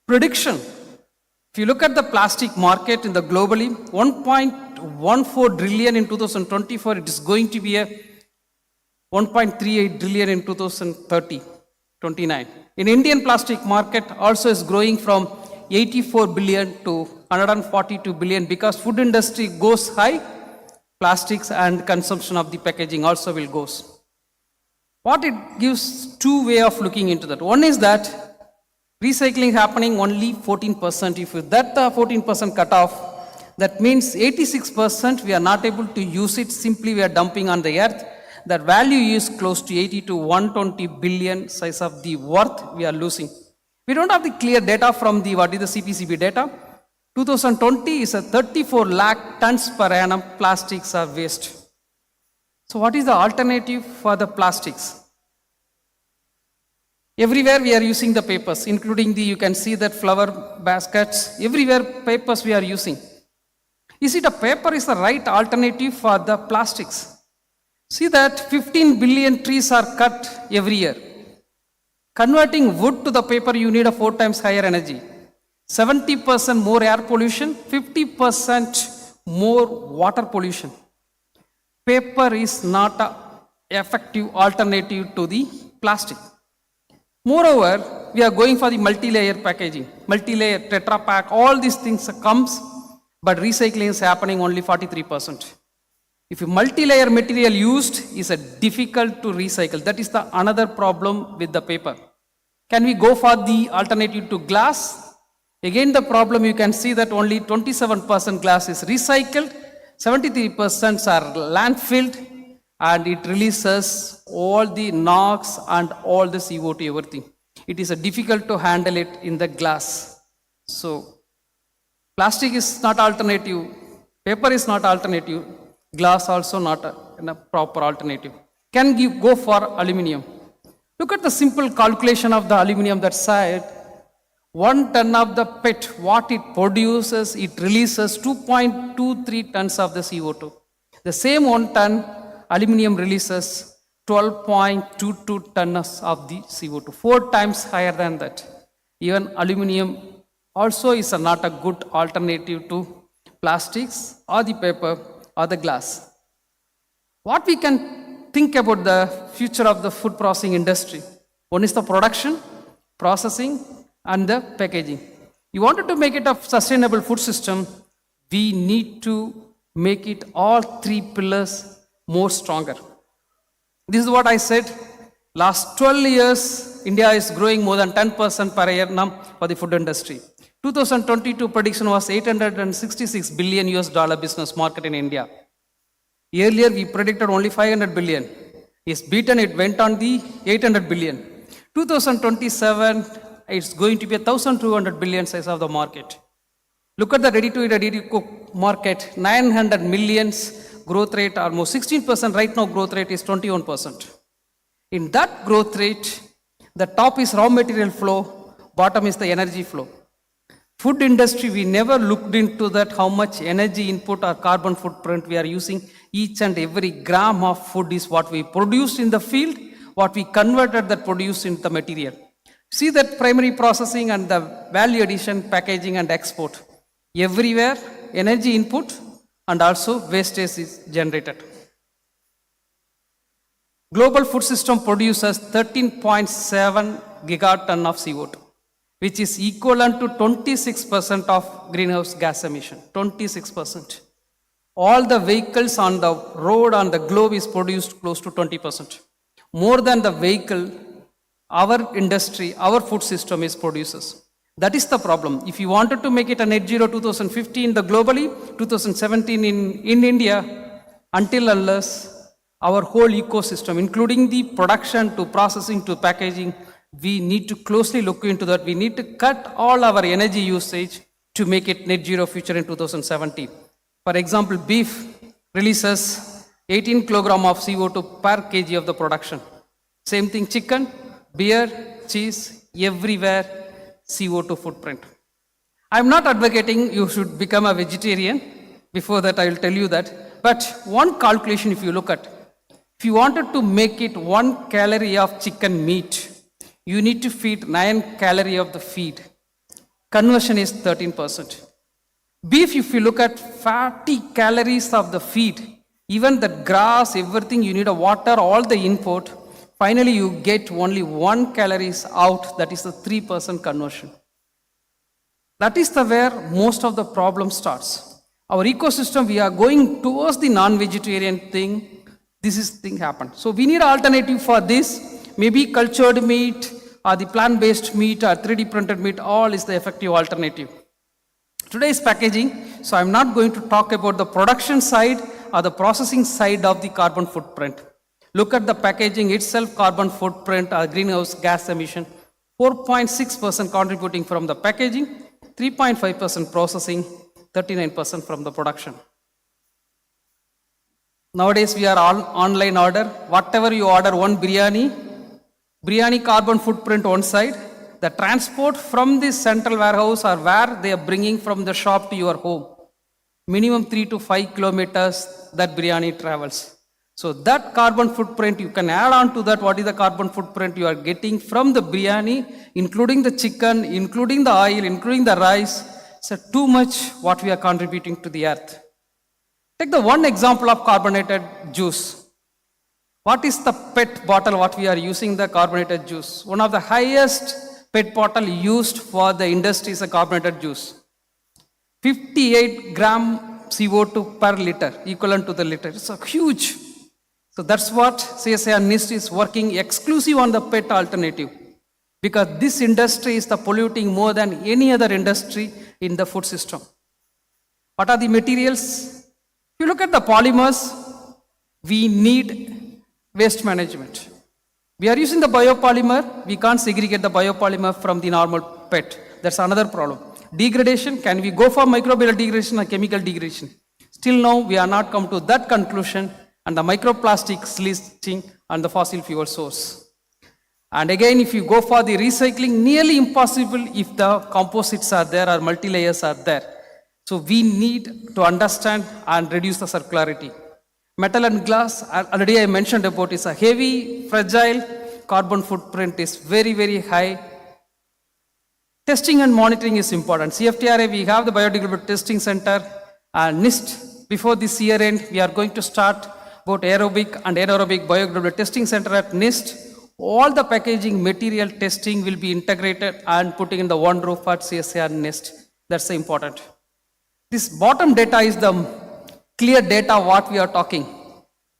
prediction, if you look at the plastic market in the globally, 1.14 trillion in 2024, it is going to be a 1.38 trillion in 2030, 29. In Indian plastic market also is growing from 84 billion to 142 billion because food industry goes high, plastics and consumption of the packaging also will goes. What it gives two way of looking into that. One is that recycling happening only 14%. If that 14% cut off, that means 86% we are not able to use it, simply we are dumping on the earth. That value is close to 80 to 120 billion size of the worth we are losing. We don't have the clear data from the, what is the CPCB data. 2020 is a 34 lakh tons per annum plastics are waste. So what is the alternative for the plastics? Everywhere we are using the papers, including the, you can see that flower baskets, everywhere papers we are using. Is it a paper is the right alternative for the plastics? See that 15 billion trees are cut every year. Converting wood to the paper, you need a 4 times higher energy. 70% more air pollution, 50% more water pollution. Paper is not an effective alternative to the plastic. Moreover, we are going for the multi-layer packaging, multi-layer Tetra Pak, all these things comes, but recycling is happening only 43%. If a multi-layer material used is a difficult to recycle, that is the another problem with the paper. Can we go for the alternative to glass? Again, the problem you can see that only 27% glass is recycled, 73% are landfilled, and it releases all the NOx and all the CO2, everything. It is difficult to handle it in the glass. So plastic is not alternative, paper is not alternative, glass also not a proper alternative. Can you go for aluminum? Look at the simple calculation of the aluminum that side. 1 ton of the PET, what it produces, it releases 2.23 tons of the CO2. The same 1 ton aluminum releases 12.22 tons of the CO2, 4 times higher than that. Even aluminum also is not a good alternative to plastics or the paper or the glass. What we can think about the future of the food processing industry? One is the production, processing, and the packaging. You wanted to make it a sustainable food system, we need to make it all 3 pillars more stronger. This is what I said. Last 12 years, India is growing more than 10% per year now for the food industry. 2022 prediction was $866 billion business market in India. Earlier, we predicted only 500 billion. It's beaten, it went on the 800 billion. 2027, it's going to be 1,200 billion size of the market. Look at the ready-to-eat and ready-to-cook market, 900 millions growth rate, almost 16%. Right now, growth rate is 21%. In that growth rate, the top is raw material flow, bottom is the energy flow. Food industry, we never looked into that, how much energy input or carbon footprint we are using. Each and every gram of food is what we produced in the field, what we converted that produced into the material. See that primary processing and the value addition, packaging and export. Everywhere, energy input and also wastage is generated. Global food system produces 13.7 gigaton of CO2, which is equivalent to 26% of greenhouse gas emission, 26%. All the vehicles on the road on the globe is produced close to 20%. More than the vehicle, our industry, our food system is produces. That is the problem. If you wanted to make it a net zero 2015 the globally, 2017 in India, until unless our whole ecosystem, including the production to processing to packaging, we need to closely look into that. We need to cut all our energy usage to make it net zero future in 2070. For example, beef releases 18 kilogram of CO2 per kg of the production. Same thing, chicken, beer, cheese, everywhere CO2 footprint. I'm not advocating you should become a vegetarian. Before that, I will tell you that. But one calculation, if you look at, if you wanted to make it 1 calorie of chicken meat, you need to feed 9 calories of the feed. Conversion is 13%. Beef, if you look at 40 calories of the feed, even the grass, everything, you need a water, all the input. Finally, you get only 1 calories out, that is the 3% conversion. That is the where most of the problem starts. Our ecosystem, we are going towards the non-vegetarian thing. This is thing happened. So we need an alternative for this. Maybe cultured meat or the plant-based meat or 3D printed meat, all is the effective alternative. Today's packaging, so I'm not going to talk about the production side or the processing side of the carbon footprint. Look at the packaging itself, carbon footprint or greenhouse gas emission, 4.6% contributing from the packaging, 3.5% processing, 39% from the production. Nowadays we are all online order. Whatever you order, one biryani carbon footprint one side, the transport from the central warehouse or where they are bringing from the shop to your home. Minimum 3 to 5 kilometers that biryani travels. So that carbon footprint, you can add on to that what is the carbon footprint you are getting from the biryani, including the chicken, including the oil, including the rice. So too much what we are contributing to the earth. Take the one example of carbonated juice. What is the PET bottle what we are using the carbonated juice? One of the highest PET bottle used for the industry is a carbonated juice. 58 gram CO2 per liter, equivalent to the liter. It's a huge. So that's what CSIR NIST is working exclusive on the PET alternative. Because this industry is the polluting more than any other industry in the food system. What are the materials? If you look at the polymers, we need waste management. We are using the biopolymer, we can't segregate the biopolymer from the normal PET. That's another problem. Degradation, can we go for microbial degradation or chemical degradation? Still now, we are not come to that conclusion, and the microplastics listing and the fossil fuel source. And again, if you go for the recycling, nearly impossible if the composites are there or multi-layers are there. So we need to understand and reduce the circularity. Metal and glass, already I mentioned about, is a heavy, fragile, carbon footprint is very, very high. Testing and monitoring is important. CFTRI, we have the Biodegradable Testing Center, and NIST, before this year end, we are going to start both aerobic and anaerobic biodegradable testing center at NIST. All the packaging material testing will be integrated and putting in the one roof at CSIR NIST. That's important. This bottom data is the clear data what we are talking.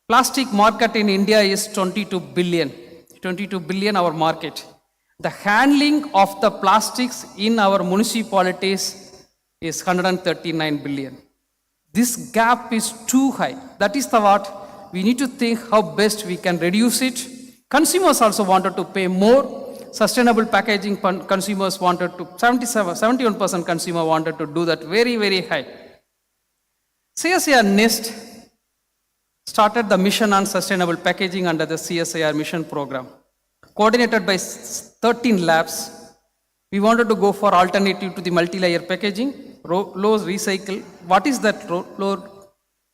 Plastic market in India is 22 billion. 22 billion our market. The handling of the plastics in our municipalities is 139 billion. This gap is too high. That is the what we need to think how best we can reduce it. Consumers also wanted to pay more. Sustainable packaging consumers wanted to, 71% consumer wanted to do that very, very high. CSIR NIST started the mission on sustainable packaging under the CSIR mission program. Coordinated by 13 labs, we wanted to go for alternative to the multi-layer packaging, low recycle. What is that low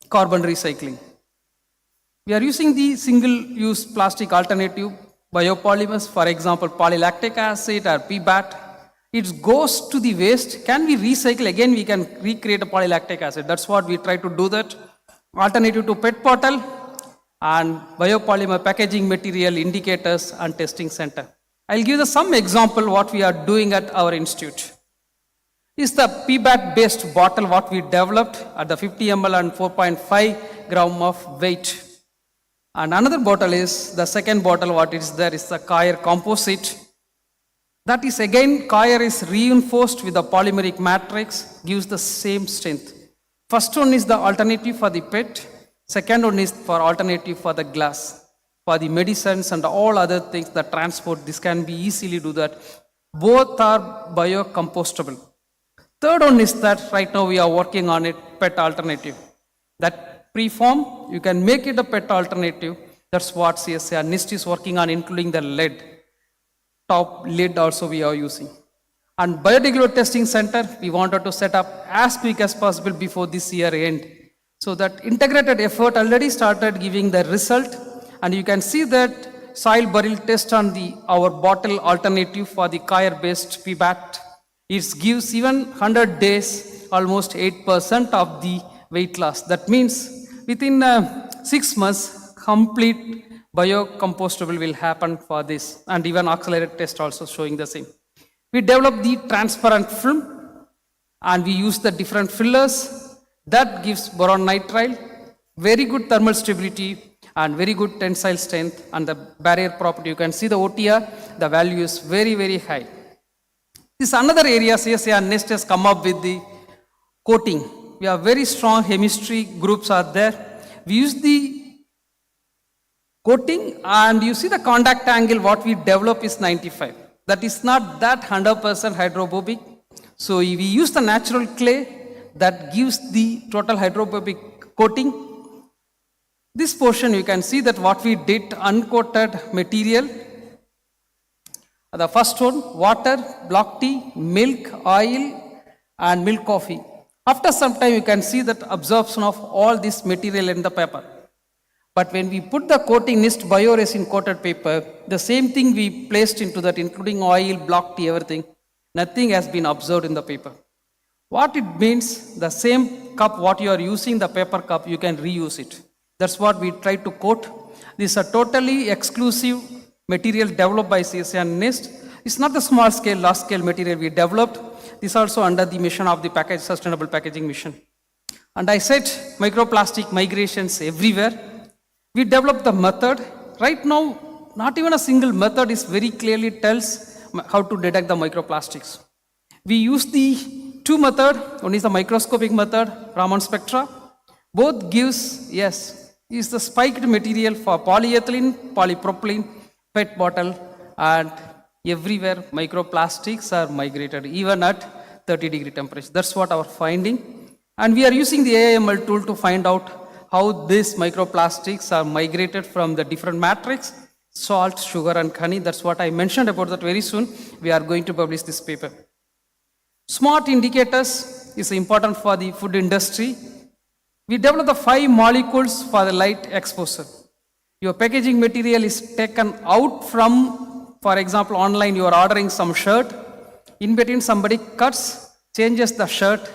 carbon recycling? We are using the single-use plastic alternative, biopolymers, for example, polylactic acid or PBAT. It goes to the waste. Can we recycle? Again, we can recreate a polylactic acid. That's what we try to do that. Alternative to PET bottle and biopolymer packaging material indicators and testing center. I'll give you some example what we are doing at our institute. Is the PBAT based bottle what we developed at the 50 ml and 4.5 gram of weight. And another bottle is, the second bottle what is there is the coir composite. That is again, coir is reinforced with the polymeric matrix, gives the same strength. First one is the alternative for the PET. Second one is for alternative for the glass. For the medicines and all other things, the transport, this can be easily do that. Both are biocompostable. Third one is that right now we are working on it, PET alternative. That preform, you can make it a PET alternative. That's what CSIR NIST is working on, including the lead. Top lid also we are using. And biodegradable testing center, we wanted to set up as quick as possible before this year end. So that integrated effort already started giving the result. And you can see that soil burial test on our bottle alternative for the coir based PBAT. It gives even 100 days, almost 8% of the weight loss. That means within 6 months, complete biocompostable will happen for this, and even accelerated test also showing the same. We developed the transparent film and we use the different fillers that gives boron nitrile, very good thermal stability and very good tensile strength, and the barrier property. You can see the OTR, the value is very, very high. This another area CSIR NIST has come up with the coating. We have very strong chemistry groups are there. We use the coating, and you see the contact angle what we develop is 95. That is not that 100% hydrophobic. So we use the natural clay that gives the total hydrophobic coating. This portion you can see that what we did, uncoated material. The first one, water, block tea, milk, oil and milk coffee. After some time you can see that absorption of all this material in the paper. But when we put the coating NIST bioresin coated paper, the same thing we placed into that, including oil, block tea, everything, nothing has been observed in the paper. What it means, the same cup what you are using, the paper cup, you can reuse it. That's what we try to coat. This is a totally exclusive material developed by CSIR NIST. It's not the small scale, large scale material we developed. This also under the mission of the sustainable packaging mission. And I said microplastic migrations everywhere. We developed the method. Right now, not even a single method is very clearly tells how to detect the microplastics. We use the two methods. One is the microscopic method, Raman spectra. Both gives, yes, is the spiked material for polyethylene, polypropylene, PET bottle, and everywhere microplastics are migrated, even at 30-degree temperature. That's what our finding. And we are using the AIML tool to find out how these microplastics are migrated from the different matrix, salt, sugar, and honey. That's what I mentioned about that very soon. We are going to publish this paper. Smart indicators is important for the food industry. We develop the 5 molecules for the light exposure. Your packaging material is taken out from, for example, online you are ordering some shirt. In between somebody cuts, changes the shirt.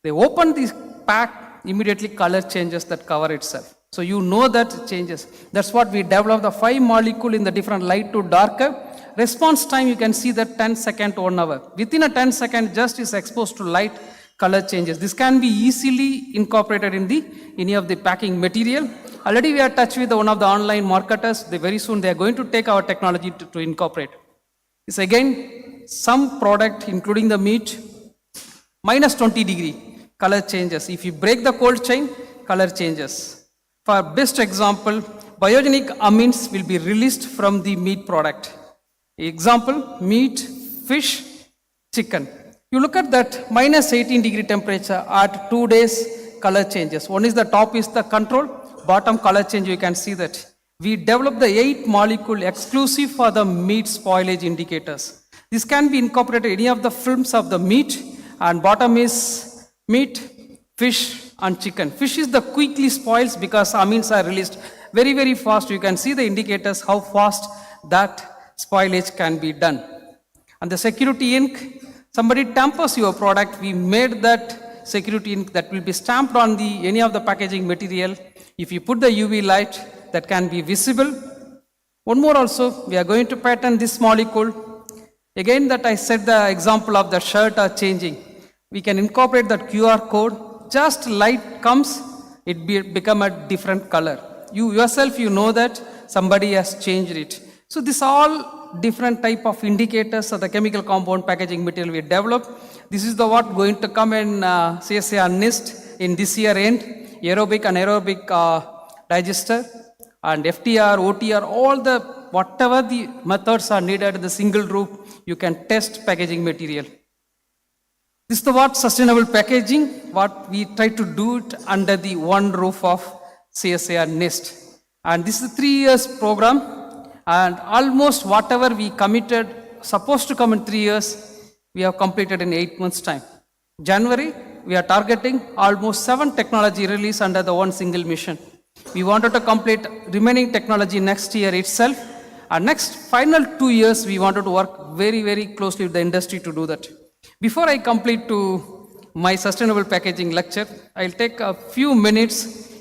They open the pack, immediately color changes that cover itself. So you know that it changes. That's what we develop the 5 molecule in the different light to darker. Response time you can see that 10 second to 1 hour. Within a 10 second just is exposed to light, color changes. This can be easily incorporated in any of the packing material. Already we are touched with one of the online marketers. Very soon they are going to take our technology to incorporate. It's again some product including the meat, minus 20 degree, color changes. If you break the cold chain, color changes. For best example, biogenic amines will be released from the meat product. Example, meat, fish, chicken. You look at that minus 18 degree temperature at 2 days, color changes. One is the top is the control, bottom color change, you can see that. We developed the 8 molecule exclusive for the meat spoilage indicators. This can be incorporated in any of the films of the meat, and bottom is meat, fish and chicken. Fish is the quickly spoils because amines are released very, very fast. You can see the indicators how fast that spoilage can be done. And the security ink, somebody tampers your product, we made that security ink that will be stamped on any of the packaging material. If you put the UV light, that can be visible. One more also, we are going to patent this molecule. Again that I said the example of the shirt are changing. We can incorporate that QR code, just light comes, it become a different color. You yourself, you know that somebody has changed it. So this all different type of indicators of the chemical compound packaging material we develop. This is the what going to come in CSIR NIST in this year end, aerobic and anaerobic digester and FTR, OTR, all the whatever the methods are needed in the single roof, you can test packaging material. This is the what sustainable packaging, what we try to do it under the one roof of CSIR NIST. And this is a 3 years program. And almost whatever we committed, supposed to come in 3 years, we have completed in 8 months' time. January, we are targeting almost 7 technology release under the one single mission. We wanted to complete remaining technology next year itself. And next final 2 years, we wanted to work very, very closely with the industry to do that. Before I complete to my sustainable packaging lecture, I'll take a few minutes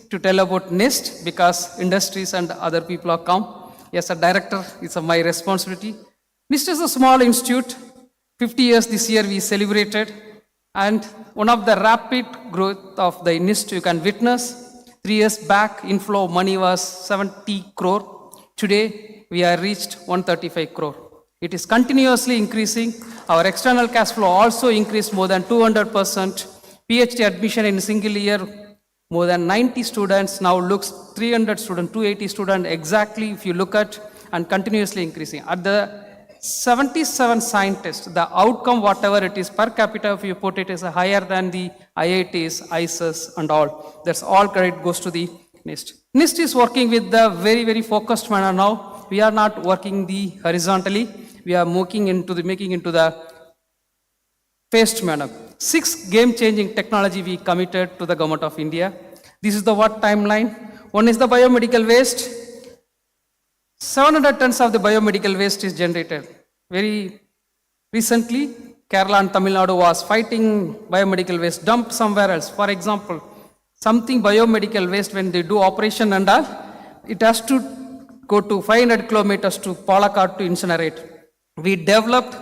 to tell about NIST because industries and other people have come. Yes, a director, it's my responsibility. NIST is a small institute. 50 years this year we celebrated. And one of the rapid growth of the NIST you can witness. 3 years back, inflow of money was 70 crore. Today, we are reached 135 crore. It is continuously increasing. Our external cash flow also increased more than 200%. PhD admission in a single year, more than 90 students, now looks 300 students, 280 students exactly if you look at, and continuously increasing. At the 77 scientists, the outcome, whatever it is per capita, if you put it, is higher than the IITs, ICES and all. That's all credit goes to the NIST. NIST is working with the very, very focused manner now. We are not working the horizontally. We are making into the phased manner. 6 game-changing technology we committed to the government of India. This is the what timeline. One is the biomedical waste. 700 tons of the biomedical waste is generated. Very recently, Kerala and Tamil Nadu was fighting biomedical waste dumped somewhere else. For example, something biomedical waste when they do operation and all, it has to go to 500 kilometers to Palakkad to incinerate. We developed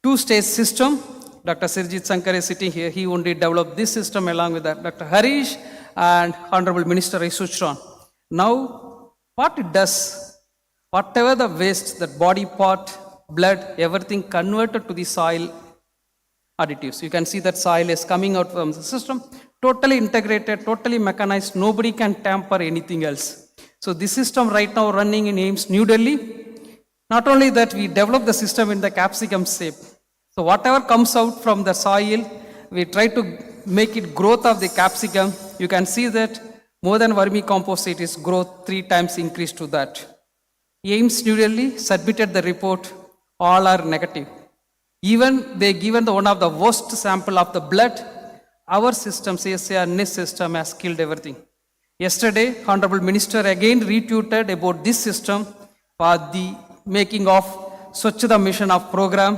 2-stage system. Dr. Sirjit Sankar is sitting here. He only developed this system along with that. Dr. Harish and Honorable Minister is switched on. Now, what it does, whatever the waste, that body part, blood, everything converted to the soil additives. You can see that soil is coming out from the system. totally integrated, totally mechanized. Nobody can tamper anything else. So this system right now running in AIIMS New Delhi. Not only that, we develop the system in the capsicum shape. So whatever comes out from the soil, we try to make it growth of the capsicum. You can see that more than vermicomposite is growth 3 times increase to that. AIIMS New Delhi submitted the report, all are negative. Even they given the one of the worst sample of the blood, our system, CSIR NIST system has killed everything. Yesterday, Honorable Minister again retweeted about this system for the making of Swachhata Mission of program,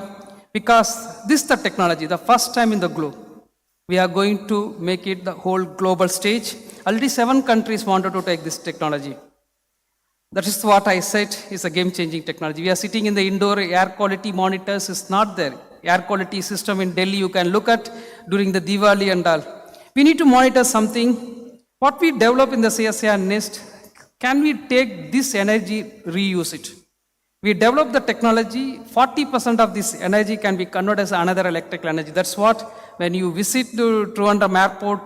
because this is the technology, the first time in the globe. We are going to make it the whole global stage. Already 7 countries wanted to take this technology. That is what I said is a game-changing technology. We are sitting in the indoor air quality monitors, is not there. Air quality system in Delhi you can look at during the Diwali and all. We need to monitor something. What we develop in the CSIR NIST, can we take this energy, reuse it? We develop the technology, 40% of this energy can be converted as another electrical energy. That's what, when you visit to Trivandrum Airport,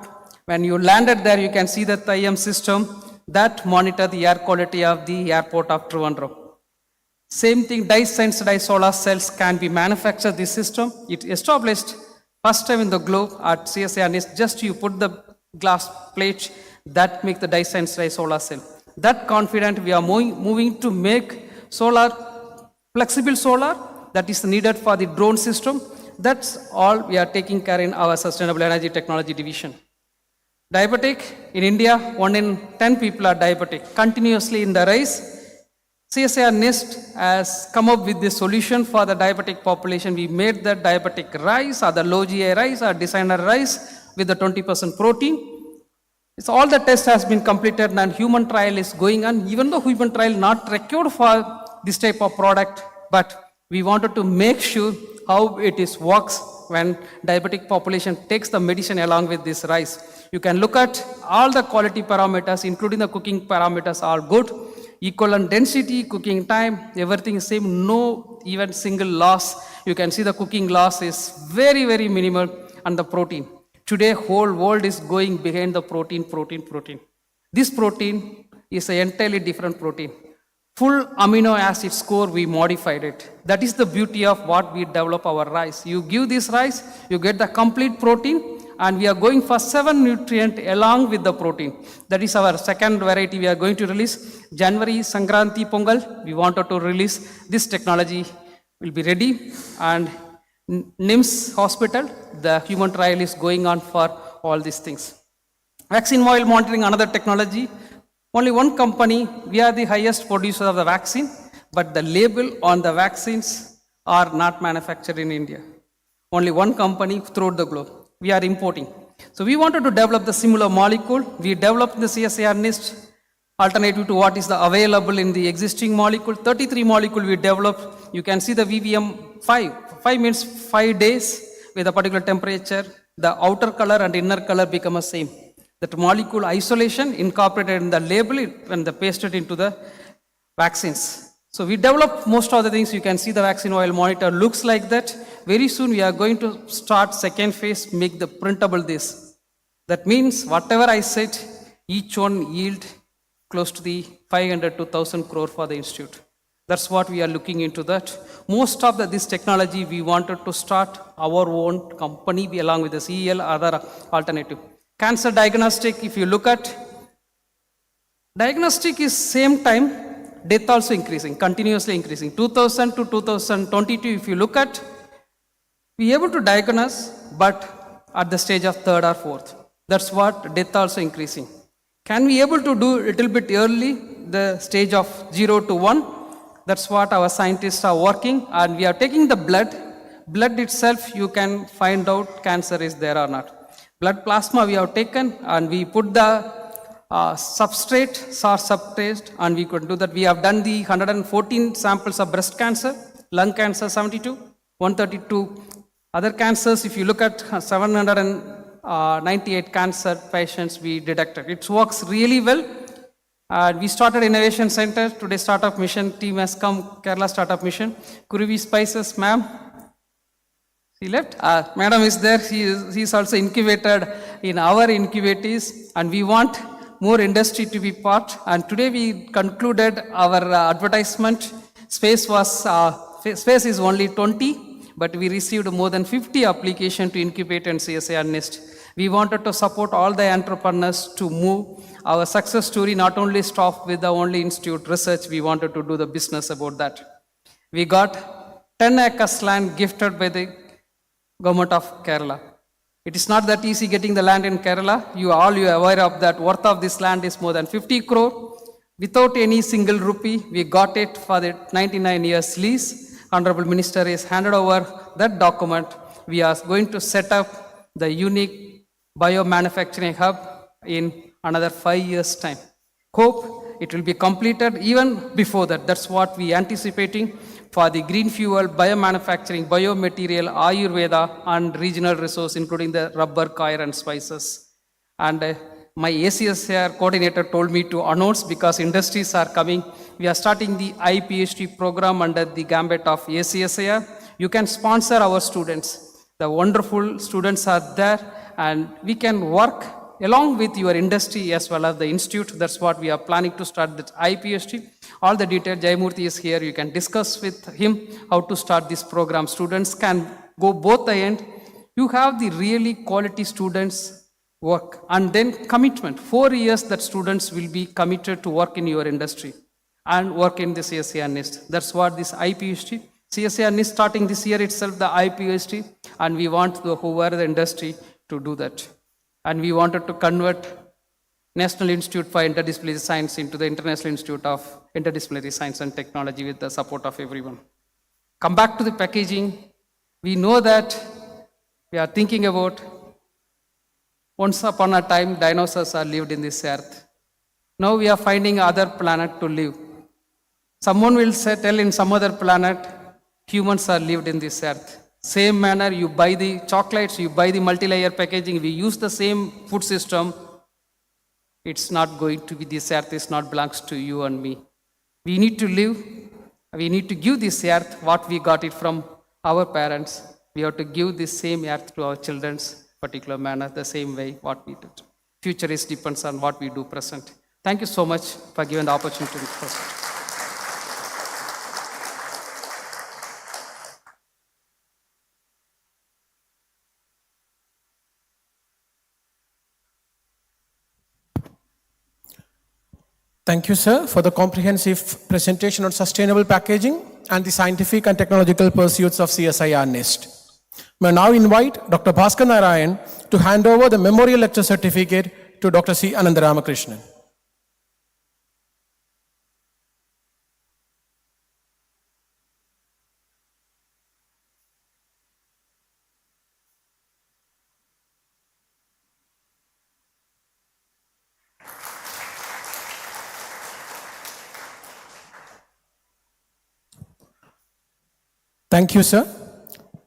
when you landed there, you can see that the IM system that monitor the air quality of the airport of Trivandrum. Same thing, dye-sensitized solar cells can be manufactured this system. It established first time in the globe at CSIR NIST, just you put the glass plate that make the dye-sensitized solar cell. That confident we are moving to make solar, flexible solar that is needed for the drone system. That's all we are taking care in our sustainable energy technology division. Diabetic, in India, 1 in 10 people are diabetic, continuously in the rise. CSIR NIST has come up with this solution for the diabetic population. We made the diabetic rice or the low GI rice or designer rice with the 20% protein. It's all the test has been completed and human trial is going on. Even though human trial not required for this type of product, but we wanted to make sure how it is works when diabetic population takes the medicine along with this rice. You can look at all the quality parameters, including the cooking parameters, are good. Equivalent density, cooking time, everything is same, no even single loss. You can see the cooking loss is very, very minimal, and the protein. Today, whole world is going behind the protein. This protein is an entirely different protein. Full amino acid score, we modified it. That is the beauty of what we develop our rice. You give this rice, you get the complete protein, and we are going for 7 nutrients along with the protein. That is our second variety we are going to release. January, Sankranti Pongal, we wanted to release this technology, will be ready. And NIMS hospital, the human trial is going on for all these things. Vaccine oil monitoring, another technology. Only one company, we are the highest producer of the vaccine, but the label on the vaccines are not manufactured in India. Only one company throughout the globe. We are importing. So we wanted to develop the similar molecule. We developed the CSIR NIST alternative to what is the available in the existing molecule. 33 molecule we developed. You can see the VVM 5. 5 means 5 days with a particular temperature. The outer color and inner color become the same. That molecule isolation incorporated in the label and pasted into the vaccines. So we developed most of the things. You can see the vaccine oil monitor looks like that. Very soon we are going to start second phase, make the printable this. That means whatever I said, each one yield close to the 500 to 1000 crore for the institute. That's what we are looking into that. Most of this technology we wanted to start our own company along with the CEL, other alternative. Cancer diagnostic, if you look at, diagnostic is same time, death also increasing, continuously increasing. 2000 to 2022, if you look at, we able to diagnose, but at the stage of 3rd or 4th. That's what death also increasing. Can we able to do a little bit early, the stage of 0 to 1? That's what our scientists are working, and we are taking the blood. Blood itself, you can find out cancer is there or not. Blood plasma we have taken, and we put the substrate, SARS substrate, and we could do that. We have done the 114 samples of breast cancer, lung cancer 72, 132 other cancers. If you look at 798 cancer patients we detected. It works really well. We started Innovation Center. Today startup mission team has come, Kerala startup mission. Kuruvi Spices, ma'am. She left. Madam is there. He is also incubated in our incubators, and we want more industry to be part. And today we concluded our advertisement. Space is only 20, but we received more than 50 applications to incubate and CSIR NIST. We wanted to support all the entrepreneurs to move. Our success story not only stopped with the only institute research, we wanted to do the business about that. We got 10 acres land gifted by the government of Kerala. It is not that easy getting the land in Kerala. You are aware of that. Worth of this land is more than 50 crore. Without any single rupee, we got it for the 99 years lease. Honorable Minister has handed over that document. We are going to set up the unique biomanufacturing hub in another 5 years' time. Hope it will be completed even before that. That's what we are anticipating for the green fuel, biomanufacturing, biomaterial, Ayurveda, and regional resource, including the rubber, coir, and spices. And my ACSR coordinator told me to announce because industries are coming. We are starting the IPHT program under the gambit of ACSR. You can sponsor our students. The wonderful students are there, and we can work along with your industry as well as the institute. That's what we are planning to start the IPHT. All the details, Jayamurthy is here. You can discuss with him how to start this program. Students can go both the end. You have the really quality students work, and then commitment. 4 years that students will be committed to work in your industry and work in the CSIR NIST. That's what this IPHT. CSIR NIST starting this year itself, the IPHT, and we want the whoever the industry to do that. And we wanted to convert National Institute for Interdisciplinary Science into the International Institute of Interdisciplinary Science and Technology with the support of everyone. Come back to the packaging. We know that we are thinking about once upon a time dinosaurs are lived in this earth. Now we are finding other planet to live. Someone will tell in some other planet humans are lived in this earth. Same manner, you buy the chocolates, you buy the multi-layer packaging, we use the same food system. It's not going to be, this earth is not belongs to you and me. We need to live, we need to give this earth what we got it from our parents. We have to give this same earth to our children's particular manner, the same way what we did. Future is depends on what we do present. Thank you so much for giving the opportunity to present. Thank you, sir, for the comprehensive presentation on sustainable packaging and the scientific and technological pursuits of CSIR NIST. May I now invite Dr. Bhaskar Narayan to hand over the Memorial Lecture Certificate to Dr. C. Anandaramakrishnan. Thank you, sir.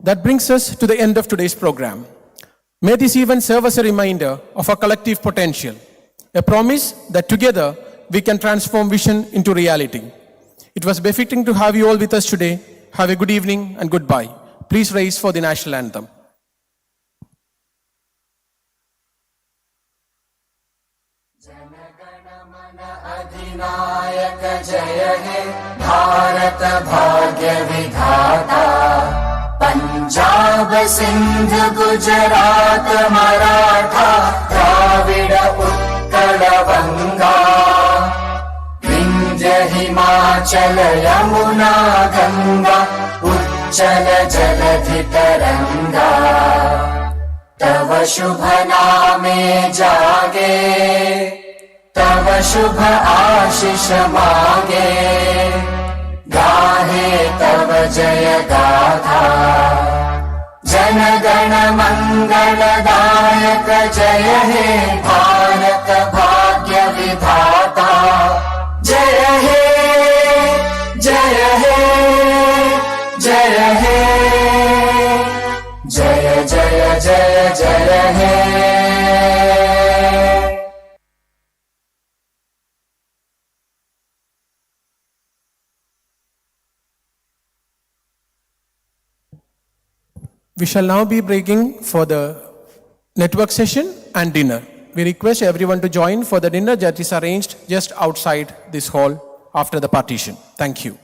That brings us to the end of today's program. May this event serve as a reminder of our collective potential, a promise that together we can transform vision into reality. It was befitting to have you all with us today. Have a good evening and goodbye. Please rise for the national anthem. अधिनायक जय हे भारत भाग्य विधाता पंजाब सिंध गुजरात मराठा द्राविड उत्कल बंगा विंध्य हिमाचल यमुना गंगा उच्चल जलधि तरंगा तव शुभ नामे जागे तव शुभ आशीष मागे गाहे तव जय गाथा जन गण मंगलदायक जय हे भारत भाग्य विधाता जय हे जय हे जय हे जय जय जय जय हे We shall now be breaking for the network session. and dinner. We request everyone to join for the dinner that is arranged just outside this hall after the partition. Thank you.